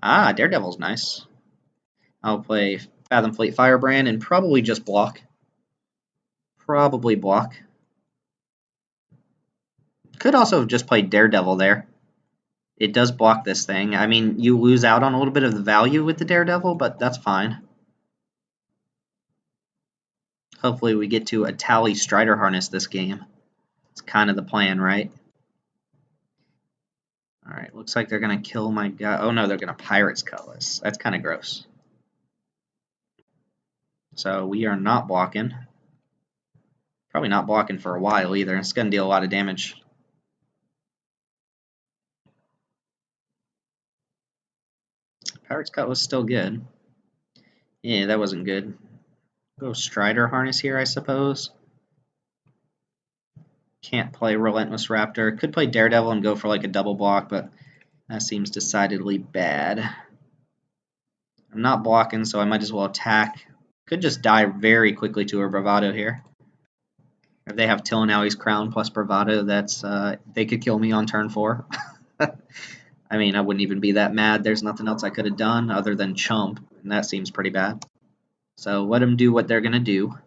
Ah, Daredevil's nice. I'll play Fathom Fleet Firebrand and probably just block. Probably block. Could also have just played Daredevil there. It does block this thing. I mean, you lose out on a little bit of the value with the Daredevil, but that's fine. Hopefully we get to a Tally Strider Harness this game. It's kind of the plan, right? Alright, looks like they're going to kill my guy. Oh no, they're going to Pirate's Cutlass. That's kind of gross. So we are not blocking. Probably not blocking for a while either. It's going to deal a lot of damage. Pirate's Cutlass still good. Yeah, that wasn't good. Go Strider Harness here, I suppose. Can't play Relentless Raptor. Could play Daredevil and go for like a double block, but that seems decidedly bad. I'm not blocking, so I might as well attack. Could just die very quickly to a Bravado here. If they have Tillinowie's Crown plus Bravado, that's they could kill me on turn 4. I mean, I wouldn't even be that mad. There's nothing else I could have done other than chump, and that seems pretty bad. So let them do what they're going to do.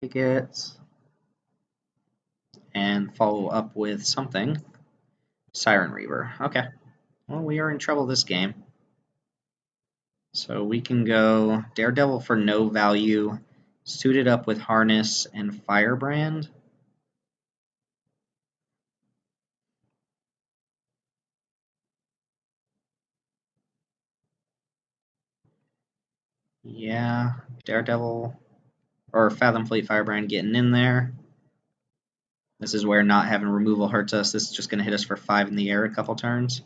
Tickets. And follow up with something. Siren Reaver. Okay. Well, we are in trouble this game. So we can go Daredevil for no value, suited up with Harness and Firebrand. Yeah, Daredevil or Fathom Fleet Firebrand getting in there. This is where not having removal hurts us. This is just going to hit us for 5 in the air a couple turns.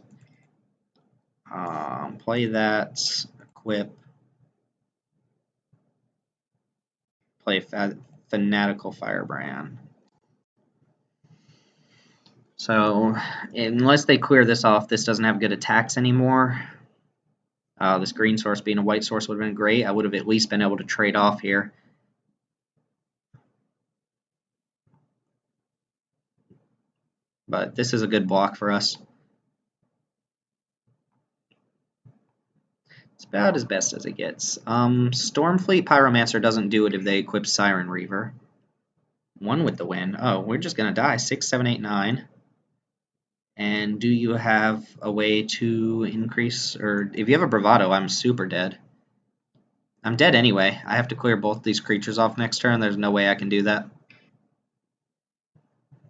Play that, equip, play Fanatical Firebrand. So, unless they clear this off, this doesn't have good attacks anymore. This green source being a white source would have been great. I would have at least been able to trade off here. But this is a good block for us. It's about as best as it gets. Stormfleet Pyromancer doesn't do it if they equip Siren Reaver. 1 with the win. Oh, we're just going to die. 6, 7, 8, 9. And do you have a way to increase, or if you have a Bravado, I'm super dead. I'm dead anyway. I have to clear both these creatures off next turn. There's no way I can do that.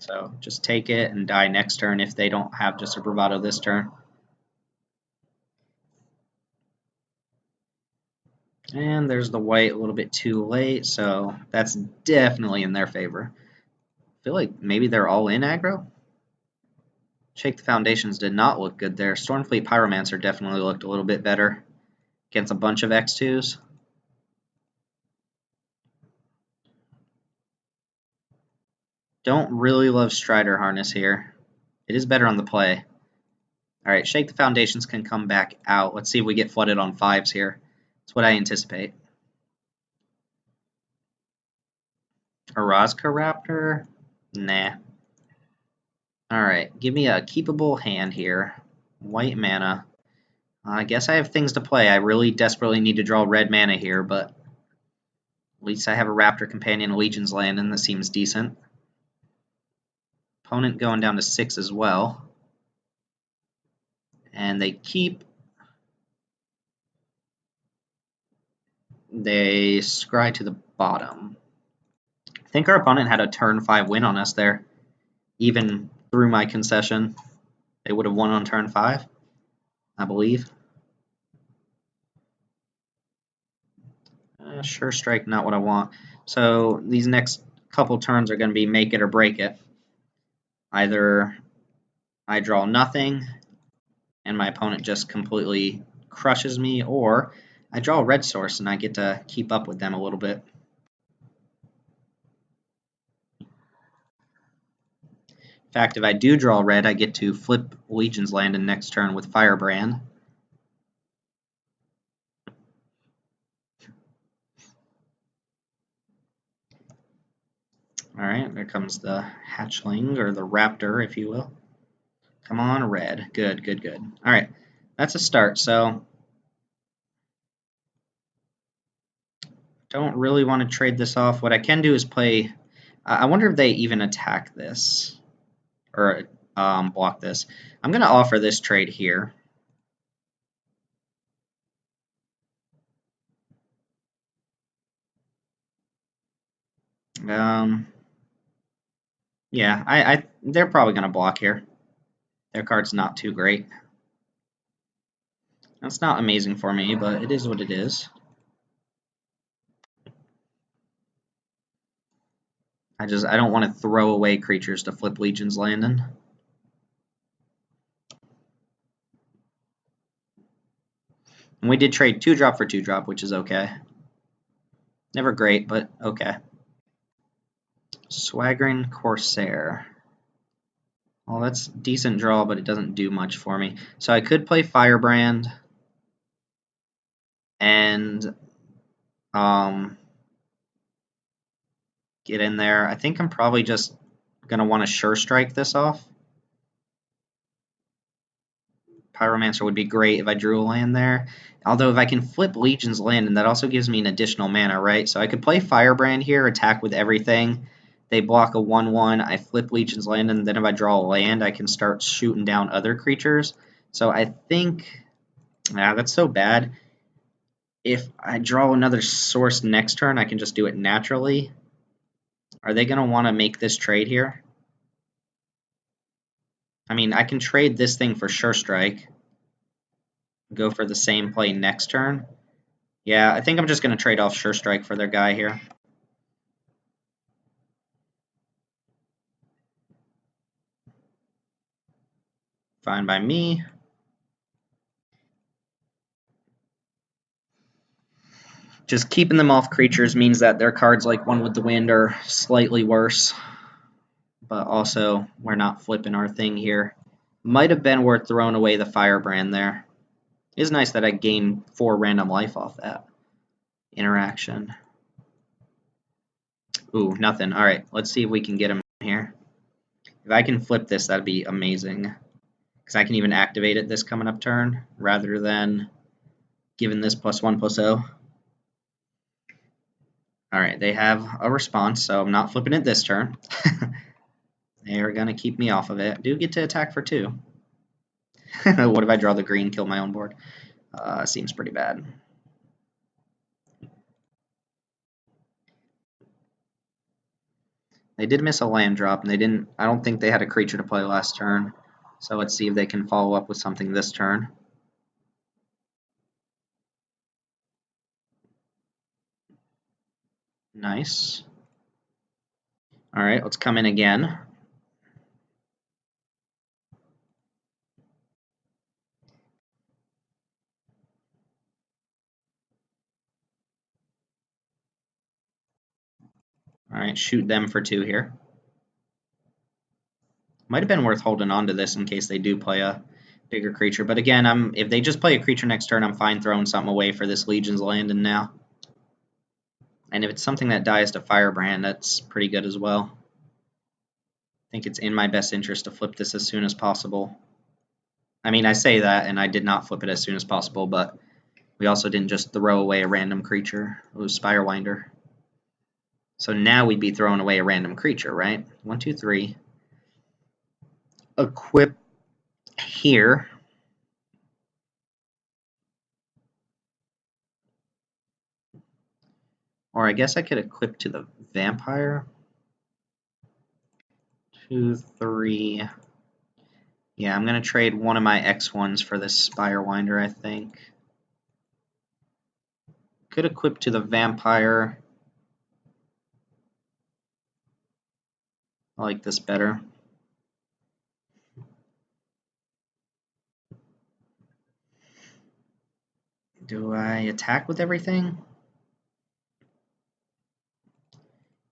So just take it and die next turn if they don't have just a bravado this turn. And there's the white a little bit too late, so that's definitely in their favor. I feel like maybe they're all in aggro. Shake the Foundations did not look good there. Stormfleet Pyromancer definitely looked a little bit better against a bunch of X2s. Don't really love Strider Harness here. It is better on the play. Alright, Shake the Foundations can come back out. Let's see if we get flooded on 5s here. That's what I anticipate. Orazka Raptor? Nah. Alright, give me a keepable hand here. White mana. I guess I have things to play. I really desperately need to draw red mana here, but at least I have a Raptor Companion Legion's Land, and that seems decent. Opponent going down to 6 as well. And they keep. They scry to the bottom. I think our opponent had a turn 5 win on us there. Even through my concession, they would have won on turn 5, I believe. Sure strike, not what I want. So these next couple turns are going to be make it or break it. Either I draw nothing and my opponent just completely crushes me, or I draw a red source and I get to keep up with them a little bit. In fact, if I do draw red, I get to flip Legion's Land in next turn with Firebrand. Alright, there comes the hatchling, or the raptor, if you will. Come on, red. Good, good, good. Alright, that's a start, so don't really want to trade this off. What I can do is play... I wonder if they even attack this, or block this. I'm going to offer this trade here. Yeah, they're probably going to block here. Their card's not too great. That's not amazing for me, but it is what it is. I don't want to throw away creatures to flip Legion's Landing. And we did trade 2-drop for 2-drop, which is okay. Never great, but okay. Swaggering Corsair. Well, that's a decent draw, but it doesn't do much for me. So I could play Firebrand and get in there. I think I'm probably just going to want to Sure Strike this off. Pyromancer would be great if I drew a land there. Although if I can flip Legion's Land, and that also gives me an additional mana, right? So I could play Firebrand here, attack with everything. They block a 1/1, I flip Legion's Land, and then if I draw a land, I can start shooting down other creatures. So I think... that's so bad. If I draw another source next turn, I can just do it naturally. Are they going to want to make this trade here? I mean, I can trade this thing for Sure Strike. Go for the same play next turn. Yeah, I think I'm just going to trade off Sure Strike for their guy here. Fine by me. Just keeping them off creatures means that their cards like One with the Wind are slightly worse. But also, we're not flipping our thing here. Might have been worth throwing away the Firebrand there. It is nice that I gained 4 random life off that interaction. Ooh, nothing. Alright, let's see if we can get him here. If I can flip this, that'd be amazing. Because I can even activate it this coming up turn, rather than giving this +1/+0. Alright, they have a response, so I'm not flipping it this turn. They are going to keep me off of it. Do get to attack for 2. What if I draw the green, kill my own board? Seems pretty bad. They did miss a land drop, and they didn't. I don't think they had a creature to play last turn. So let's see if they can follow up with something this turn. Nice. All right, let's come in again. All right, shoot them for 2 here. Might have been worth holding on to this in case they do play a bigger creature. But again, if they just play a creature next turn, I'm fine throwing something away for this Legion's Landing now. And if it's something that dies to Firebrand, that's pretty good as well. I think it's in my best interest to flip this as soon as possible. I mean, I say that, and I did not flip it as soon as possible, but we also didn't just throw away a random creature. It was Spirewinder. So now we'd be throwing away a random creature, right? 1, 2, 3. Equip here. Or I guess I could equip to the Vampire. 2, 3. Yeah, I'm going to trade one of my X1s for this Spirewinder, I think. Could equip to the Vampire. I like this better. Do I attack with everything?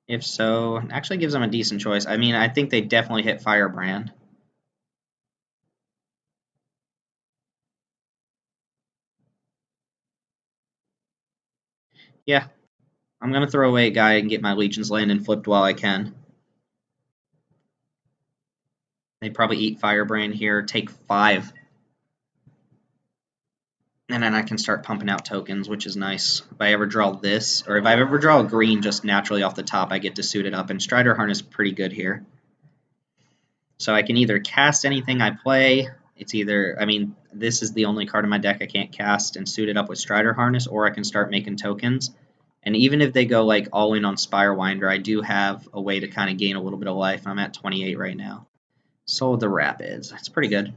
If so, it actually gives them a decent choice. I mean, I think they definitely hit Firebrand. Yeah, I'm going to throw away a guy and get my Legion's Landing flipped while I can. They probably eat Firebrand here, take 5. And then I can start pumping out tokens, which is nice. If I ever draw this, or if I ever draw a green just naturally off the top, I get to suit it up. And Strider Harness is pretty good here. So I can either cast anything I play. It's either, I mean, this is the only card in my deck I can't cast and suit it up with Strider Harness, or I can start making tokens. And even if they go like all in on Spirewinder, I do have a way to kind of gain a little bit of life. I'm at 28 right now. Soul of the Rapids. That's pretty good.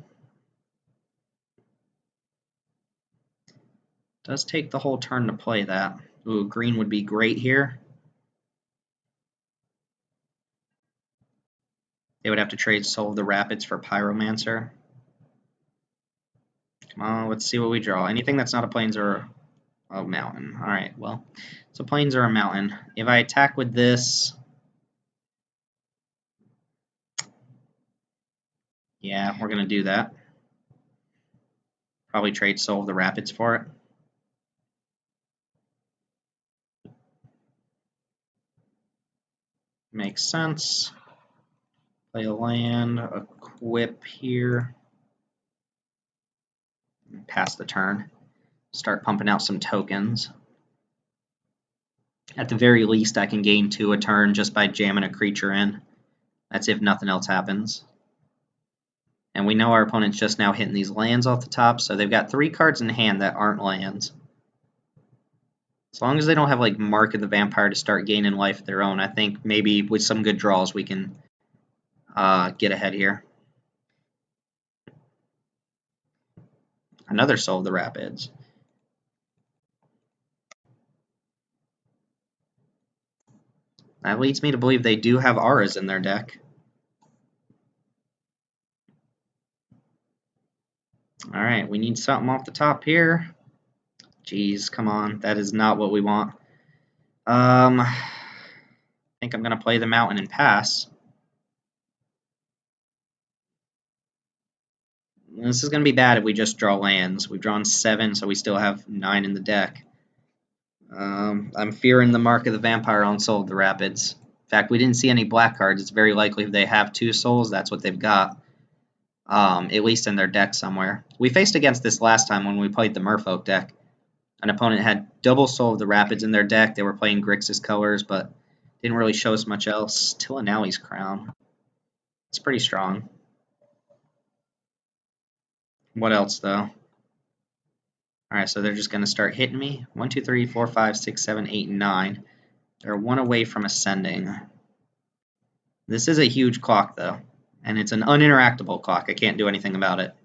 Does take the whole turn to play that. Ooh, green would be great here. They would have to trade Soul of the Rapids for Pyromancer. Come on, let's see what we draw. Anything that's not a Plains or a Mountain. Alright, well, so Plains or a Mountain. If I attack with this... Yeah, we're going to do that. Probably trade Soul of the Rapids for it. Makes sense. Play a land, equip here. Pass the turn. Start pumping out some tokens. At the very least, I can gain 2 a turn just by jamming a creature in. That's if nothing else happens. And we know our opponent's just now hitting these lands off the top, so they've got 3 cards in hand that aren't lands. As long as they don't have like Mark of the Vampire to start gaining life of their own, I think maybe with some good draws we can get ahead here. Another Soul of the Rapids. That leads me to believe they do have auras in their deck. Alright, we need something off the top here. Jeez, come on. That is not what we want. I think I'm going to play the Mountain and pass. This is going to be bad if we just draw lands. We've drawn 7, so we still have 9 in the deck. I'm fearing the Mark of the Vampire on Soul of the Rapids. In fact, we didn't see any black cards. It's very likely if they have 2 souls, that's what they've got. At least in their deck somewhere. We faced against this last time when we played the Merfolk deck. An opponent had double Soul of the Rapids in their deck. They were playing Grixis colors, but didn't really show us much else. Tillinelli's Crown. It's pretty strong. What else, though? Alright, so they're just going to start hitting me. 1, 2, 3, 4, 5, 6, 7, 8, 9. They're 1 away from ascending. This is a huge clock, though, and it's an uninteractable clock. I can't do anything about it.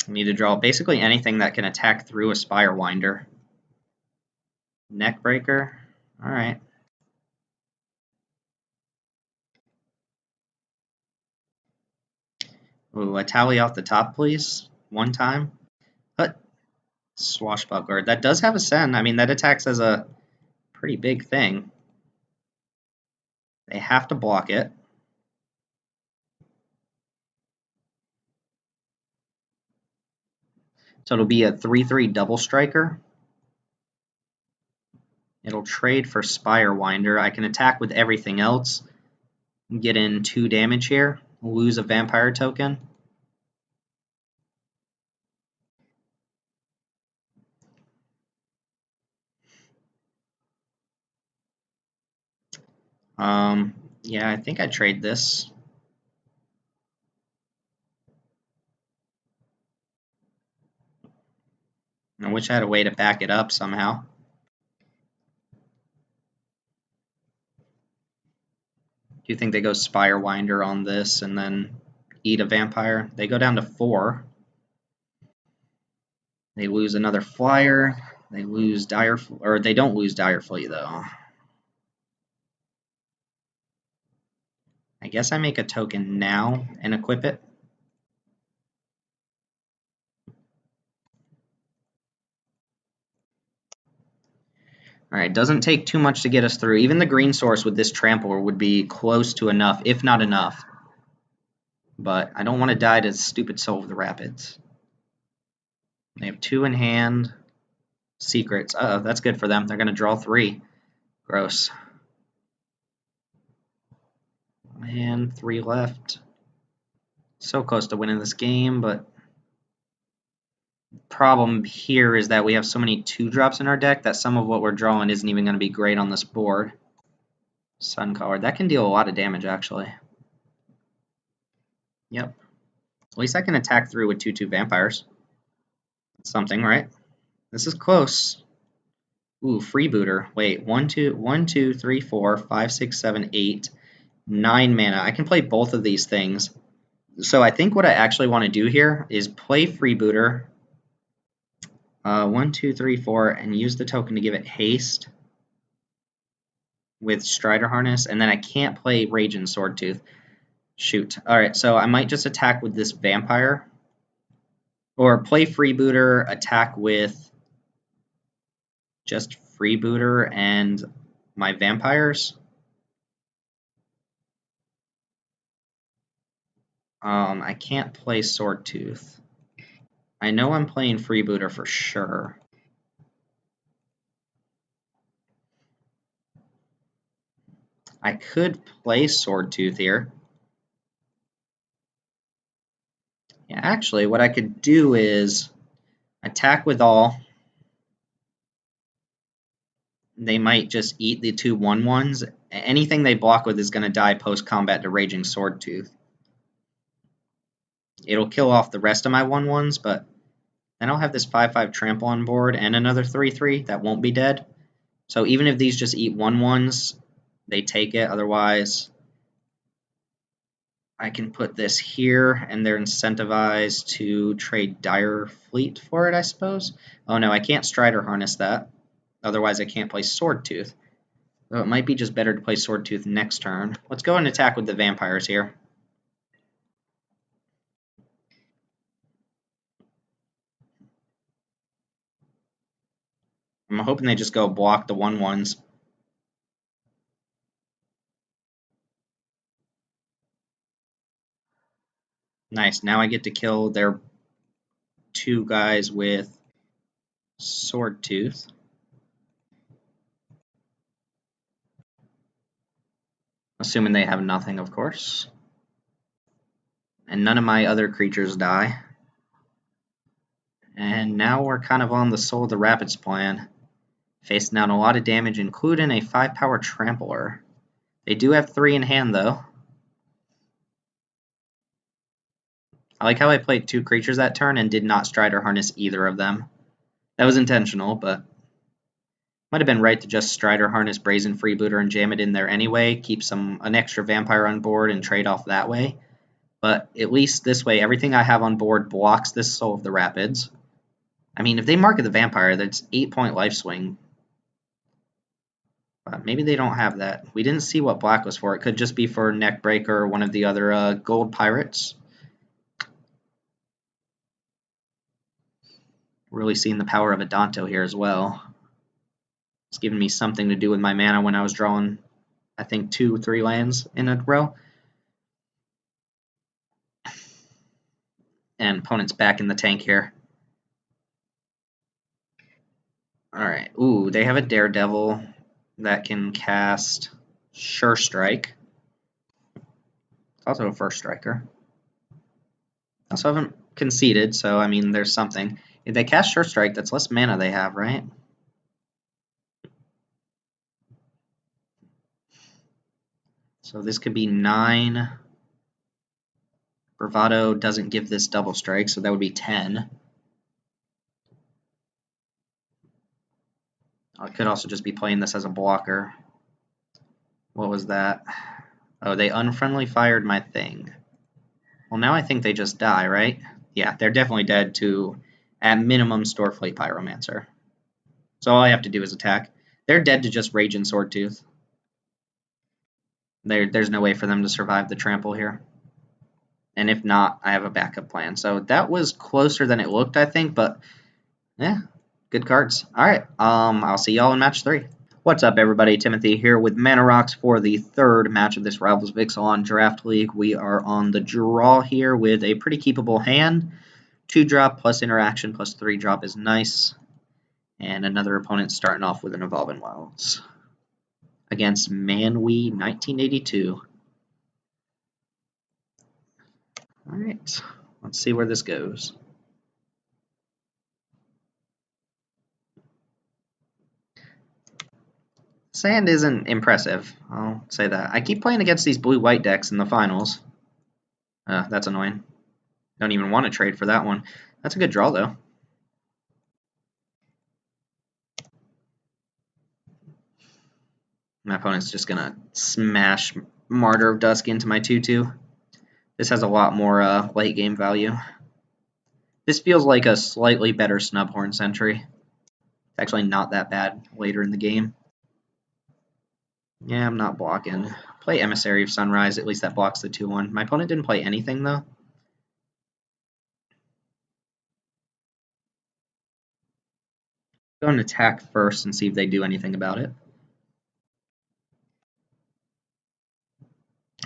I need to draw basically anything that can attack through a Spire Winder. Neckbreaker. All right. Ooh, a tally off the top, please. One time. But Swashbuckler. That does have a send. I mean, that attacks as a pretty big thing. They have to block it. So it'll be a 3/3 double striker. It'll trade for Spire Winder. I can attack with everything else. Get in 2 damage here. Lose a vampire token. Yeah, I think I trade this. I wish I had a way to back it up somehow. Do you think they go Spire Winder on this and then eat a vampire? They go down to 4. They lose another flyer. They lose Dire, or they don't lose Dire Fleet though. I guess I make a token now and equip it. Alright, doesn't take too much to get us through. Even the green source with this trampler would be close to enough, if not enough. But I don't want to die to stupid Soul of the Rapids. They have 2 in hand. Secrets. Uh-oh, that's good for them. They're going to draw 3. Gross. Man, 3 left. So close to winning this game, but problem here is that we have so many 2-drops in our deck that some of what we're drawing isn't even going to be great on this board. Suncolor. That can deal a lot of damage, actually. Yep. At least I can attack through with 2/2 vampires. Something, right? This is close. Ooh, freebooter. Wait, 1, 2, 3, 4, 5, 6, 7, 8, 9 mana. I can play both of these things. So I think what I actually want to do here is play freebooter. 1, 2, 3, 4, and use the token to give it haste with Strider Harness, and then I can't play Rage and Swordtooth. Shoot. Alright, so I might just attack with this vampire. Or play freebooter, attack with just freebooter and my vampires. I can't play Swordtooth. I know I'm playing freebooter for sure. I could play Swordtooth here. Yeah, actually, what I could do is attack with all. They might just eat the 2 1/1s. Anything they block with is going to die post-combat to Raging Swordtooth. It'll kill off the rest of my 1/1s, but then I'll have this 5/5 trample on board and another 3/3 that won't be dead. So even if these just eat 1/1s, they take it. Otherwise, I can put this here, and they're incentivized to trade Dire Fleet for it, I suppose. Oh no, I can't Strider Harness that. Otherwise, I can't play Swordtooth. So it might be just better to play Swordtooth next turn. Let's go and attack with the vampires here. I'm hoping they just go block the 1/1s. Nice. Now I get to kill their 2 guys with Swordtooth. Assuming they have nothing, of course. And none of my other creatures die. And now we're kind of on the Soul of the Rapids plan. Facing down a lot of damage, including a 5-power Trampler. They do have 3 in hand, though. I like how I played 2 creatures that turn and did not Strider Harness either of them. That was intentional, but Might have been right to just Strider Harness Brazen Freebooter and jam it in there anyway, keep an extra Vampire on board and trade off that way. But at least this way, everything I have on board blocks this Soul of the Rapids. I mean, if they market the Vampire, that's 8-point life swing. But maybe they don't have that. We didn't see what black was for. It could just be for Neckbreaker or one of the other gold pirates. Really seeing the power of Adanto here as well. It's giving me something to do with my mana when I was drawing, I think, 2 or 3 lands in a row. And opponent's back in the tank here. Alright. Ooh, they have a Daredevil that can cast Sure Strike. Also a First Striker. Also haven't conceded, so I mean, there's something. If they cast Sure Strike, that's less mana they have, right? So this could be 9. Bravado doesn't give this double strike, so that would be 10. I could also just be playing this as a blocker. What was that? Oh, they unfriendly fired my thing. Well, now I think they just die, right? Yeah, they're definitely dead to, at minimum, Storefleet Pyromancer. So all I have to do is attack. They're dead to just Rage and Swordtooth. There's no way for them to survive the trample here. And if not, I have a backup plan. So that was closer than it looked, I think, but yeah, good cards. All right, I'll see y'all in match 3. What's up, everybody? Timothy here with Mana Rocks for the 3rd match of this Rivals of Ixalan Draft League. We are on the draw here with a pretty keepable hand. 2-drop plus interaction plus 3-drop is nice. And another opponent starting off with an Evolving Wilds against Manwee 1982. All right, let's see where this goes. Sand isn't impressive, I'll say that. I keep playing against these blue-white decks in the finals. That's annoying. Don't even want to trade for that one. That's a good draw, though. My opponent's just going to smash Martyr of Dusk into my 2-2. This has a lot more late game value. This feels like a slightly better Snubhorn Sentry. It's actually not that bad later in the game. Yeah, I'm not blocking. Play Emissary of Sunrise, at least that blocks the 2-1. My opponent didn't play anything, though. Go and attack first and see if they do anything about it.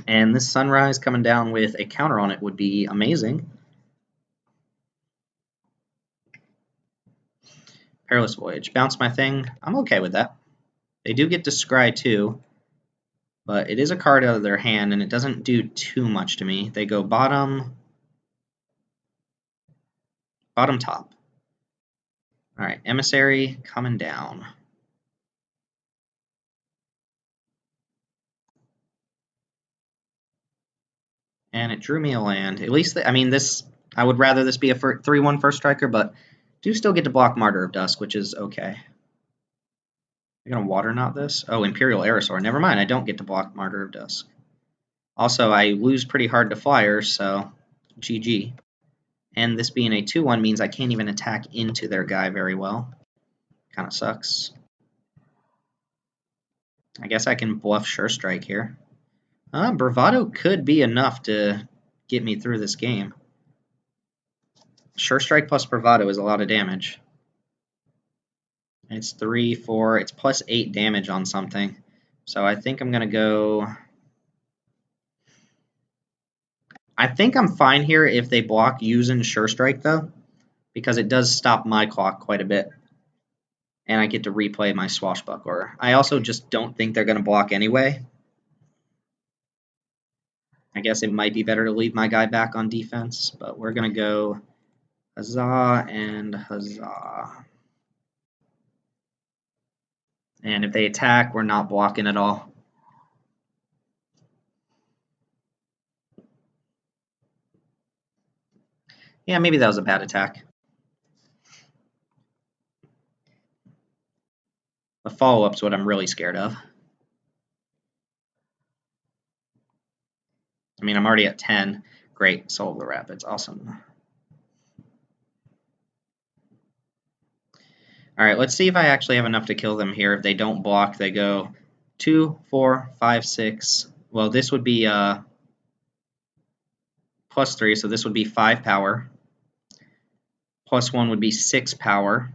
And this Sunrise coming down with a counter on it would be amazing. Perilous Voyage. Bounce my thing. I'm okay with that. They do get to Scry too, but it is a card out of their hand, and it doesn't do too much to me. They go bottom, top. All right, Emissary coming down. And it drew me a land. At least, I mean, this. I would rather this be a 3-1 first striker, but do still get to block Martyr of Dusk, which is okay. I'm going to Water Knot this. Oh, Imperial Aerosaur. Never mind, I don't get to block Martyr of Dusk. Also, I lose pretty hard to Flyers, so GG. And this being a 2-1 means I can't even attack into their guy very well. Kind of sucks. I guess I can bluff Sure Strike here. Bravado could be enough to get me through this game. Sure Strike plus Bravado is a lot of damage. It's 3, 4, it's plus 8 damage on something. So I think I'm going to go... I think I'm fine here if they block using Sure Strike, though, because it does stop my clock quite a bit. And I get to replay my Swashbuckler. I also just don't think they're going to block anyway. I guess it might be better to leave my guy back on defense, but we're going to go Huzzah and Huzzah. And if they attack, we're not blocking at all. Yeah, maybe that was a bad attack. The follow-up's what I'm really scared of. I mean, I'm already at 10. Great, solve the rapids. Awesome. All right, let's see if I actually have enough to kill them here. If they don't block, they go 2, 4, 5, 6. Well, this would be +3, so this would be 5 power. +1 would be 6 power.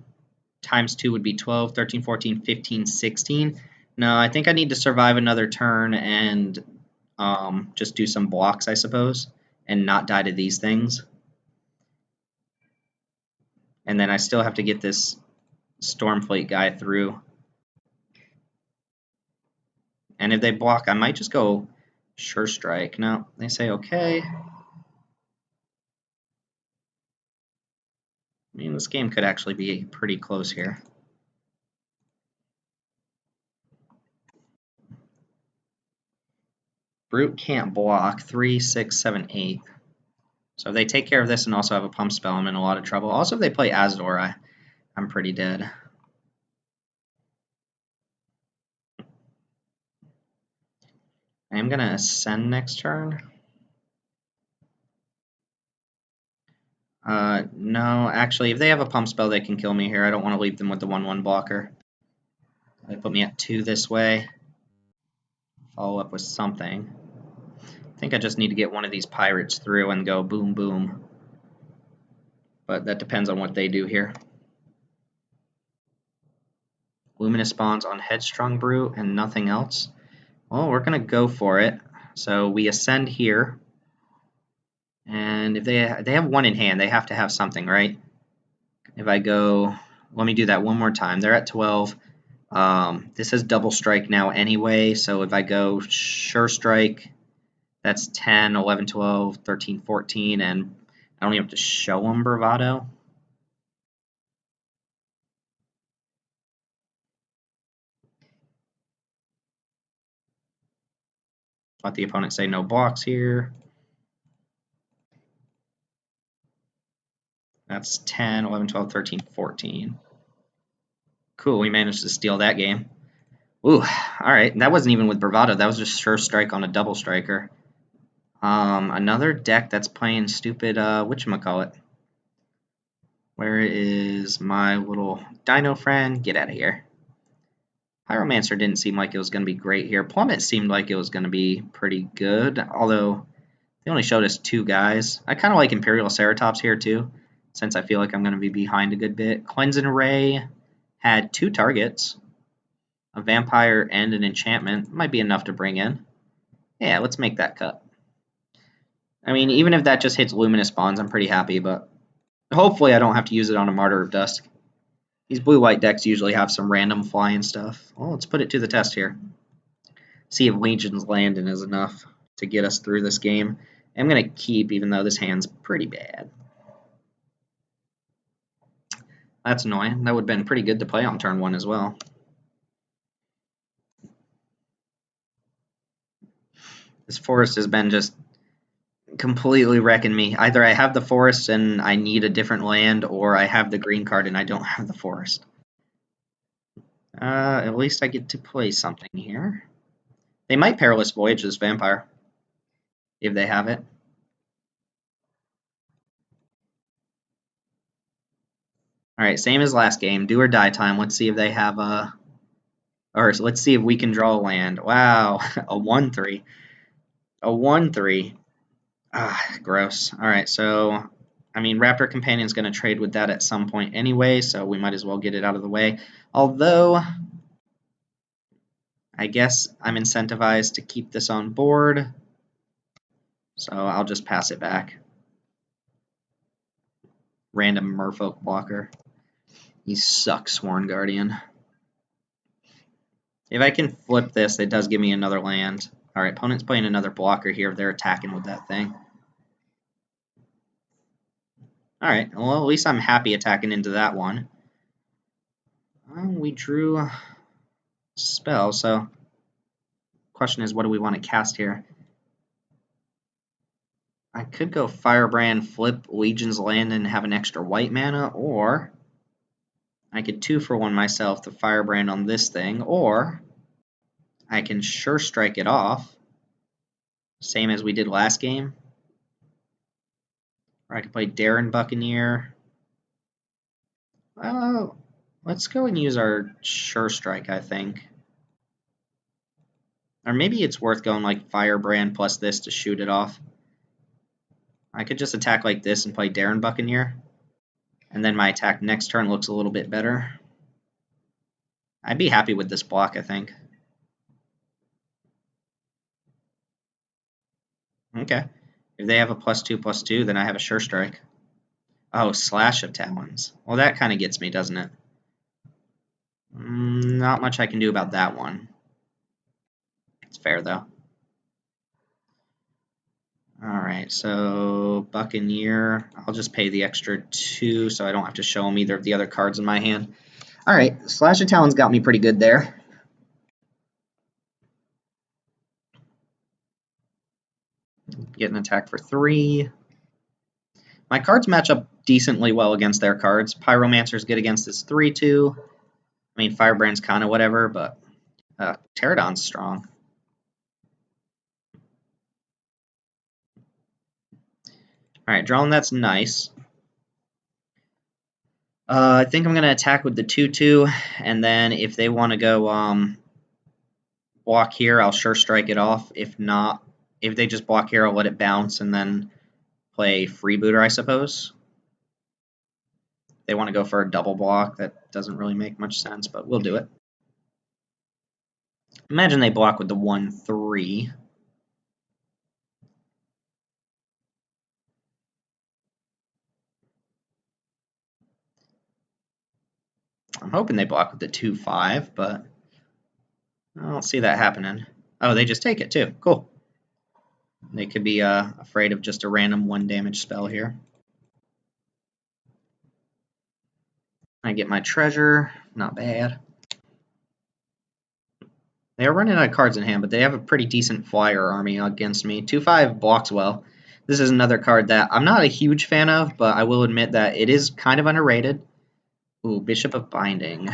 Times 2 would be 12, 13, 14, 15, 16. No, I think I need to survive another turn and just do some blocks, I suppose, and not die to these things. And then I still have to get this Stormfleet guy through. And if they block, I might just go Sure Strike. No, they say okay. I mean, this game could actually be pretty close here. Brute can't block. 3, 6, 7, 8. So if they take care of this and also have a pump spell, I'm in a lot of trouble. Also, if they play Azor, I'm pretty dead. I am going to Ascend next turn. No, actually, if they have a pump spell, they can kill me here. I don't want to leave them with the 1/1 blocker. They put me at 2 this way. Follow up with something. I think I just need to get one of these pirates through and go boom, boom. But that depends on what they do here. Luminous spawns on Headstrong Brute and nothing else. Well, we're going to go for it. So we ascend here. And if they have 1 in hand, they have to have something, right? If I go, let me do that one more time. They're at 12. This is double strike now anyway, so if I go Sure Strike, that's 10, 11, 12, 13, 14, and I don't even have to show them Bravado. Let the opponent say no blocks here. That's 10, 11, 12, 13, 14. Cool, we managed to steal that game. Ooh, alright, that wasn't even with Bravado, that was just Sure Strike on a double striker. Another deck that's playing stupid, whatchamacallit. Where is my little dino friend? Get out of here. Pyromancer didn't seem like it was going to be great here. Plummet seemed like it was going to be pretty good, although they only showed us 2 guys. I kind of like Imperial Ceratops here too, since I feel like I'm going to be behind a good bit. Cleansing Ray had 2 targets, a vampire and an enchantment. Might be enough to bring in. Yeah, let's make that cut. I mean, even if that just hits Luminous Spawns, I'm pretty happy, but hopefully I don't have to use it on a Martyr of Dusk. These blue-white decks usually have some random flying stuff. Well, let's put it to the test here. See if Legion's Landing is enough to get us through this game. I'm going to keep, even though this hand's pretty bad. That's annoying. That would have been pretty good to play on turn 1 as well. This forest has been just completely wrecking me. Either I have the forest and I need a different land, or I have the green card and I don't have the forest. At least I get to play something here. They might Perilous Voyage this vampire, if they have it. Alright, same as last game. Do or die time. Let's see if they have a... Or let's see if we can draw a land. Wow, a 1/3. A 1/3. Ah, gross. Alright, so... I mean, Raptor Companion's going to trade with that at some point anyway, so we might as well get it out of the way. Although... I guess I'm incentivized to keep this on board, so I'll just pass it back. Random Merfolk blocker. He sucks, Sworn Guardian. If I can flip this, it does give me another land. Alright, opponent's playing another blocker here if they're attacking with that thing. Alright, well, at least I'm happy attacking into that one. We drew a spell, so question is, what do we want to cast here? I could go Firebrand, flip Legion's Land, and have an extra white mana, or I could 2-for-1 myself the Firebrand on this thing, or I can Sure Strike it off, same as we did last game. Or I could play Darren Buccaneer. Oh, let's go and use our Sure Strike, I think. Or maybe it's worth going like Firebrand plus this to shoot it off. I could just attack like this and play Darren Buccaneer. And then my attack next turn looks a little bit better. I'd be happy with this block, I think. Okay. If they have a +2/+2, then I have a Sure Strike. Oh, Slash of Talons. Well, that kind of gets me, doesn't it? Not much I can do about that one. It's fair, though. Alright, so Buccaneer. I'll just pay the extra 2 so I don't have to show him either of the other cards in my hand. Alright, Slash of Talons got me pretty good there. Get an attack for 3. My cards match up decently well against their cards. Pyromancer's good against this 3/2. I mean, Firebrand's kind of whatever, but Pterodon's strong. Alright, drawing that's nice. I think I'm going to attack with the 2/2, and then if they want to go block here, I'll Sure Strike it off. If not, if they just block here, I'll let it bounce and then play Freebooter, I suppose. They want to go for a double block. That doesn't really make much sense, but we'll do it. Imagine they block with the 1/3. I'm hoping they block with the 2/5, but I don't see that happening. Oh, they just take it too. Cool. They could be afraid of just a random 1 damage spell here. I get my treasure. Not bad. They are running out of cards in hand, but they have a pretty decent flyer army against me. 2/5 blocks well. This is another card that I'm not a huge fan of, but I will admit that it is kind of underrated. Ooh, Bishop of Binding.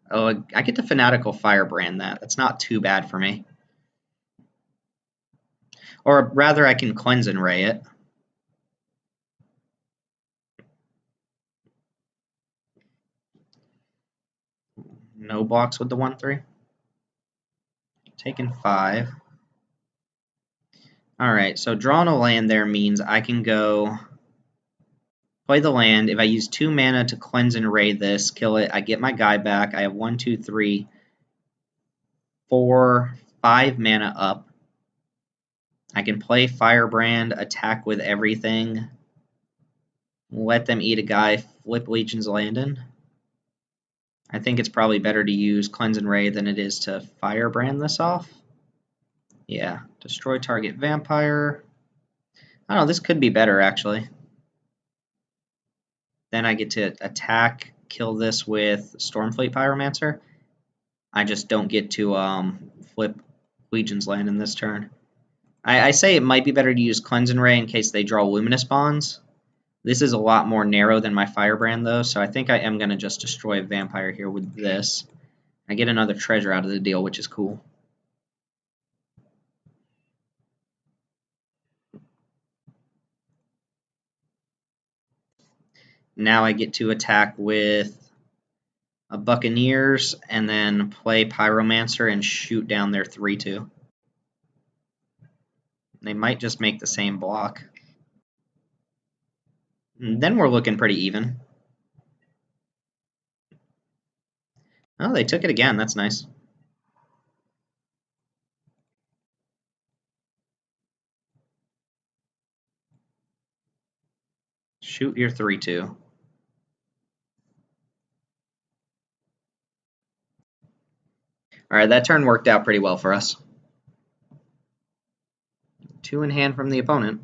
Oh, I get to Fanatical Firebrand that. That's not too bad for me. Or rather, I can Cleanse and Ray it. No blocks with the 1/3. Taking 5. Alright, so drawing a land there means I can go play the land. If I use 2 mana to Cleanse and Ray this, kill it, I get my guy back. I have 1, 2, 3, 4, 5 mana up. I can play Firebrand, attack with everything, let them eat a guy, flip Legion's Landing. I think it's probably better to use Cleanse and Ray than it is to Firebrand this off. Yeah, destroy target vampire. I don't know, this could be better actually. Then I get to attack, kill this with Stormfleet Pyromancer. I just don't get to flip Legion's Land in this turn. I say it might be better to use Cleanse and Ray in case they draw Luminous Bonds. This is a lot more narrow than my Firebrand though, so I think I am going to just destroy a vampire here with this. I get another treasure out of the deal, which is cool. Now I get to attack with a Buccaneers and then play Pyromancer and shoot down their 3/2. They might just make the same block. And then we're looking pretty even. Oh, they took it again. That's nice. Shoot your 3/2. Alright, that turn worked out pretty well for us. 2 in hand from the opponent.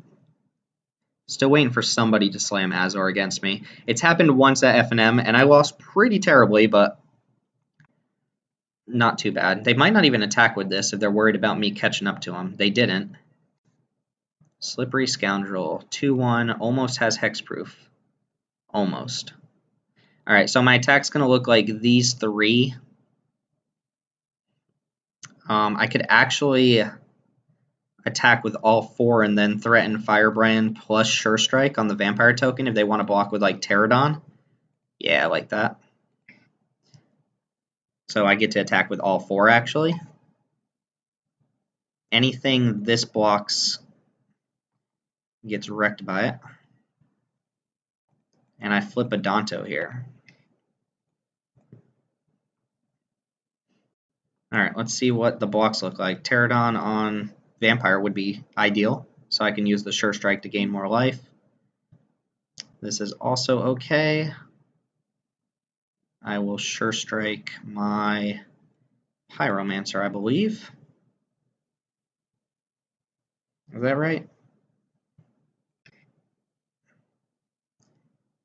Still waiting for somebody to slam Azor against me. It's happened once at FNM, and I lost pretty terribly, but not too bad. They might not even attack with this if they're worried about me catching up to them. They didn't. Slippery Scoundrel. 2/1. Almost has hexproof. Almost. Alright, so my attack's going to look like these three. I could actually attack with all four and then threaten Firebrand plus Sure Strike on the Vampire token if they want to block with like Pterodon. Yeah, I like that. So I get to attack with all four actually. Anything this blocks gets wrecked by it. And I flip a Danto here. Alright, let's see what the blocks look like. Pterodon on Vampire would be ideal, so I can use the Sure Strike to gain more life. This is also okay. I will Sure Strike my Pyromancer, I believe. Is that right?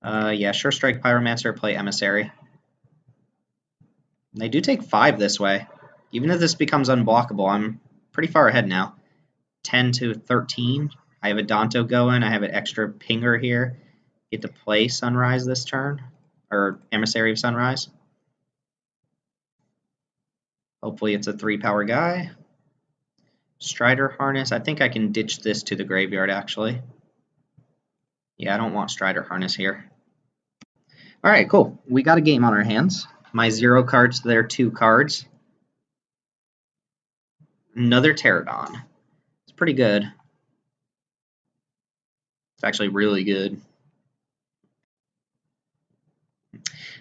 Yeah, Sure Strike Pyromancer, play Emissary. They do take 5 this way. Even if this becomes unblockable, I'm pretty far ahead now. 10 to 13. I have a Danto going. I have an extra Pinger here. Get to play Sunrise this turn, or Emissary of Sunrise. Hopefully it's a 3-power guy. Strider Harness. I think I can ditch this to the graveyard, actually. Yeah, I don't want Strider Harness here. Alright, cool. We got a game on our hands. My 0 cards, their 2 cards. Another Pterodon. It's pretty good. It's actually really good.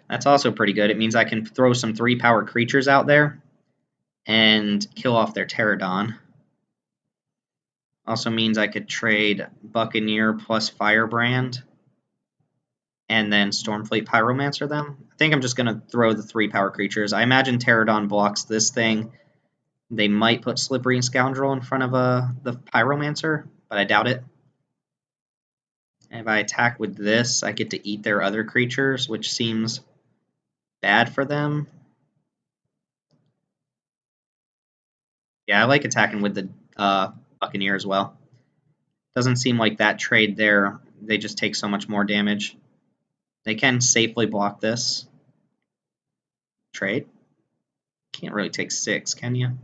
That's also pretty good. It means I can throw some 3-power creatures out there and kill off their Pterodon. Also means I could trade Buccaneer plus Firebrand and then Stormfleet Pyromancer them. I think I'm just going to throw the 3-power creatures. I imagine Pterodon blocks this thing. They might put Slippery and Scoundrel in front of the Pyromancer, but I doubt it. And if I attack with this, I get to eat their other creatures, which seems bad for them. Yeah, I like attacking with the Buccaneer as well. Doesn't seem like that trade there. They just take so much more damage. They can safely block this trade. Can't really take 6, can you?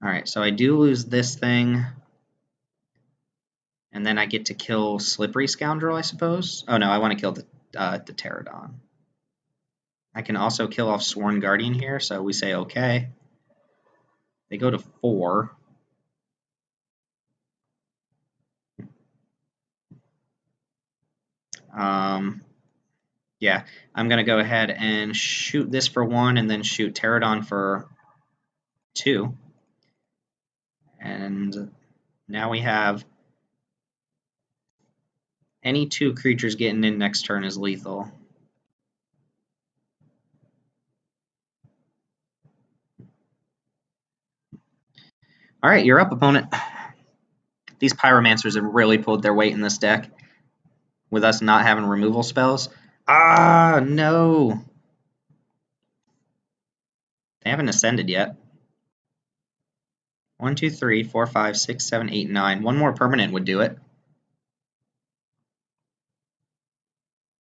Alright, so I do lose this thing. And then I get to kill Slippery Scoundrel, I suppose. Oh no, I want to kill the Pterodon. I can also kill off Sworn Guardian here, so we say okay. They go to 4. Yeah, I'm going to go ahead and shoot this for 1 and then shoot Pterodon for 2. And now we have any 2 creatures getting in next turn is lethal. Alright, you're up, opponent. These Pyromancers have really pulled their weight in this deck with us not having removal spells. Ah, no! They haven't ascended yet. 1, 2, 3, 4, 5, 6, 7, 8, 9. One more permanent would do it.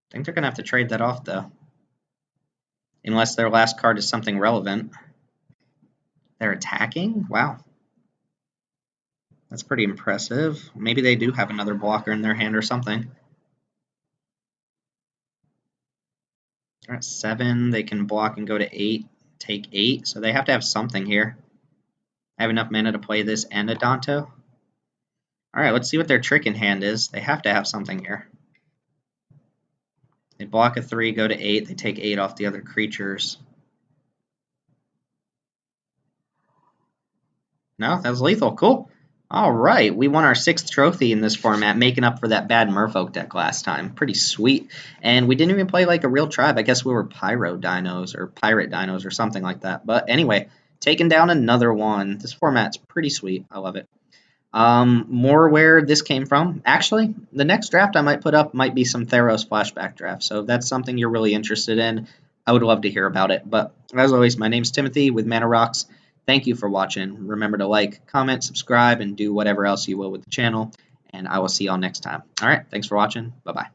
I think they're going to have to trade that off, though. Unless their last card is something relevant. They're attacking? Wow. That's pretty impressive. Maybe they do have another blocker in their hand or something. They're at 7. They can block and go to 8. Take 8. So they have to have something here. I have enough mana to play this and a Danto. Alright, let's see what their trick in hand is. They have to have something here. They block a 3, go to 8. They take 8 off the other creatures. No, that was lethal. Cool. Alright, we won our 6th trophy in this format, making up for that bad Merfolk deck last time. Pretty sweet. And we didn't even play like a real tribe. I guess we were Pyro Dinos or Pirate Dinos or something like that. But anyway, taking down another one. This format's pretty sweet. I love it. More where this came from. Actually, the next draft I might put up might be some Theros flashback draft. So if that's something you're really interested in, I would love to hear about it. But as always, my name's Timothy with Mana Rocks. Thank you for watching. Remember to like, comment, subscribe, and do whatever else you will with the channel. And I will see y'all next time. All right, thanks for watching. Bye-bye.